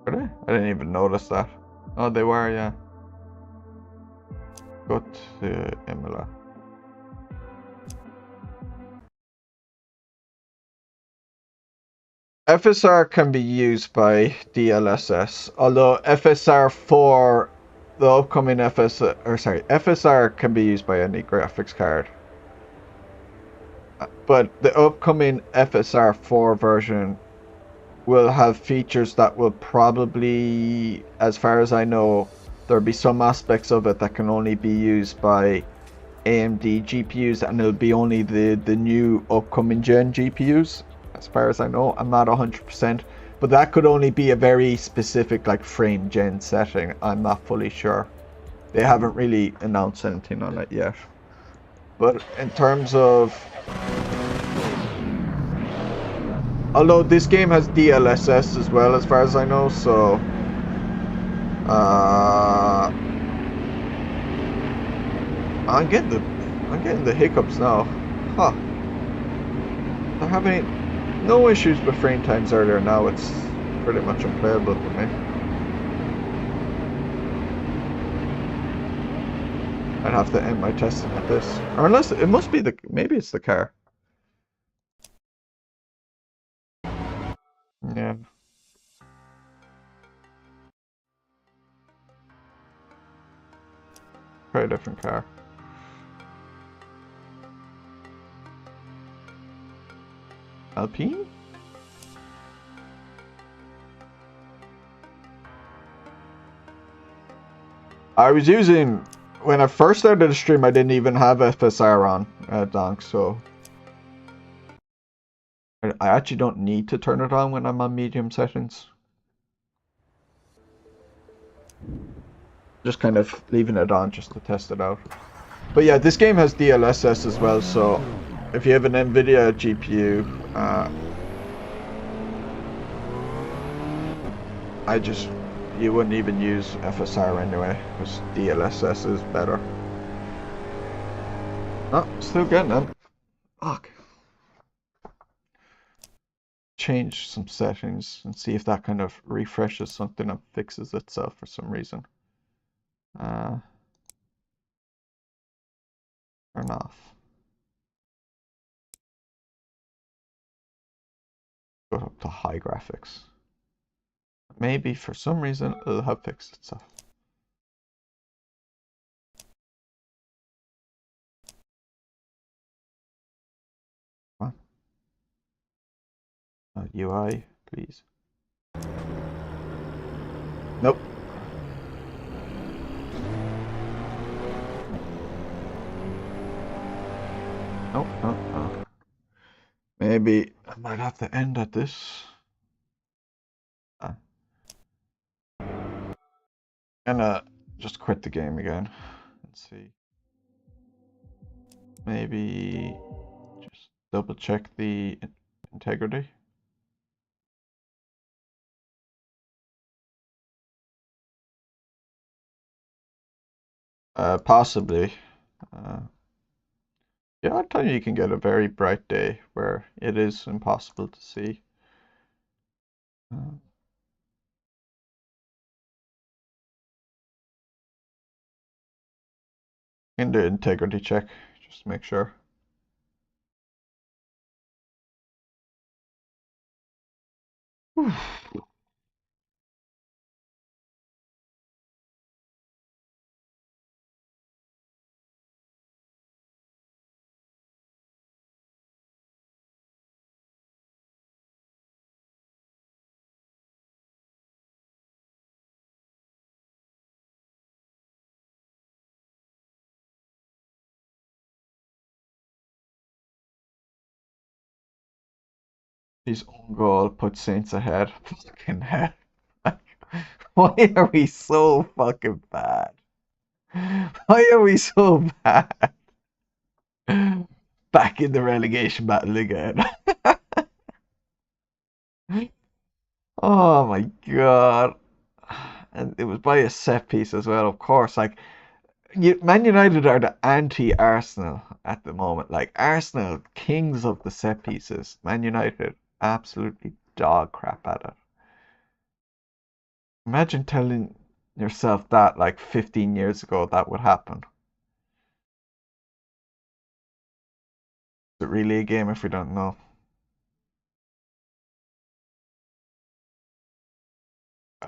Are they? I didn't even notice that. Oh, they were, yeah. Go to Imola. FSR can be used by DLSS, although FSR4, the upcoming FSR can be used by any graphics card. But the upcoming FSR4 version will have features that will probably, as far as I know, there'll be some aspects of it that can only be used by AMD GPUs, and it'll be only the new upcoming gen GPUs. As far as I know, I'm not 100%, but that could only be a very specific like frame gen setting. I'm not fully sure. They haven't really announced anything on it yet. But in terms of, although this game has DLSS as well, as far as I know, so I'm getting the hiccups now. Huh. They're having no issues with frame times earlier. Now it's pretty much unplayable for me. I'd have to end my testing at this. Or unless it must be maybe it's the car. Yeah. Try a different car. Alpine? I was using, when I first started the stream, I didn't even have FSR on, Donk, so I actually don't need to turn it on when I'm on medium settings. Just kind of leaving it on just to test it out. But yeah, this game has DLSS as well, so if you have an NVIDIA GPU, you wouldn't even use FSR anyway, because DLSS is better. Oh, still getting it. Fuck. Change some settings and see if that kind of refreshes something and fixes itself for some reason. Turn off. Go up to high graphics. Maybe for some reason it'll have fixed itself. Come on. UI, please. Nope. Nope, nope, nope. Maybe I might have to end at this. And just quit the game again. Let's see. Maybe just double check the integrity. Possibly. Uh, yeah, I'll tell you, you can get a very bright day where it is impossible to see. Uh, in the integrity check, just to make sure. His own goal put Saints ahead. Fucking hell. Why are we so fucking bad? Why are we so bad? Back in the relegation battle again. Oh my god. And it was by a set piece as well, of course. Like, Man United are the anti-Arsenal at the moment. Like, Arsenal, kings of the set pieces. Man United, absolutely dog crap at it. Imagine telling yourself that like 15 years ago that would happen. Is it really a game if we don't know?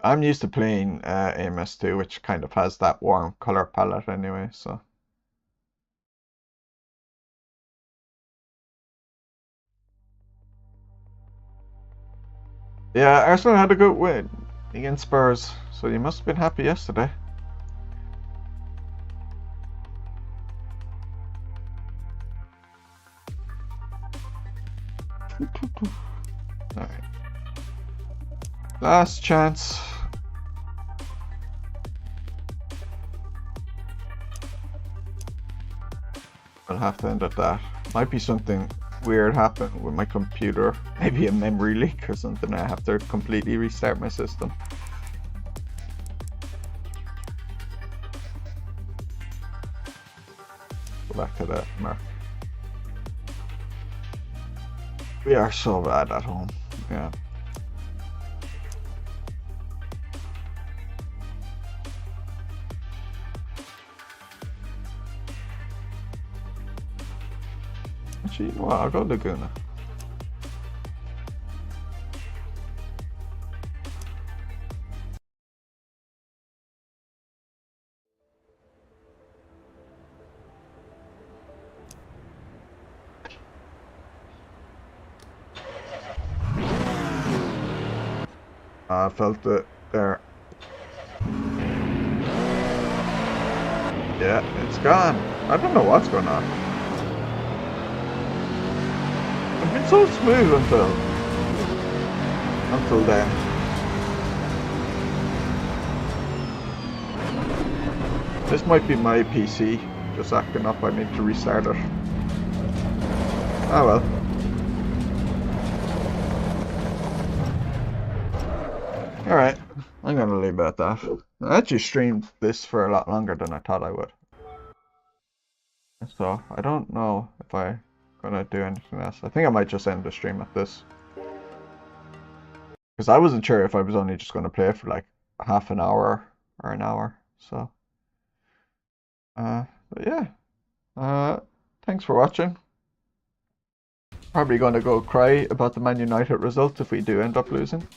I'm used to playing AMS2, which kind of has that warm color palette anyway, so. Yeah, Arsenal had a good win against Spurs, so you must have been happy yesterday. Alright. Last chance. I'll have to end at that. Might be something weird happen with my computer. Maybe a memory leak or something. I have to completely restart my system. Go back to that mark. We are so bad at home. Yeah. Actually, you know what? I'll go Laguna. I felt it there. Yeah, it's gone. I don't know what's going on. I've been so smooth until then. This might be my PC just acting up. I need to restart it. Oh well. Alright, I'm gonna leave it at that. I actually streamed this for a lot longer than I thought I would. So, I don't know if I'm gonna do anything else. I think I might just end the stream at this. Because I wasn't sure if I was only just gonna play for like half an hour or an hour. So, but yeah. Thanks for watching. Probably gonna go cry about the Man United result if we do end up losing.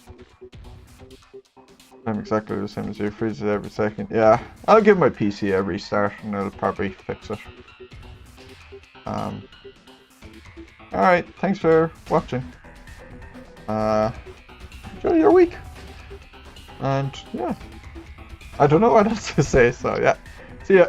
I'm exactly the same as you, freezes every second. Yeah, I'll give my PC a restart and it'll probably fix it. Alright, thanks for watching. Enjoy your week. And yeah, I don't know what else to say, so yeah. See ya.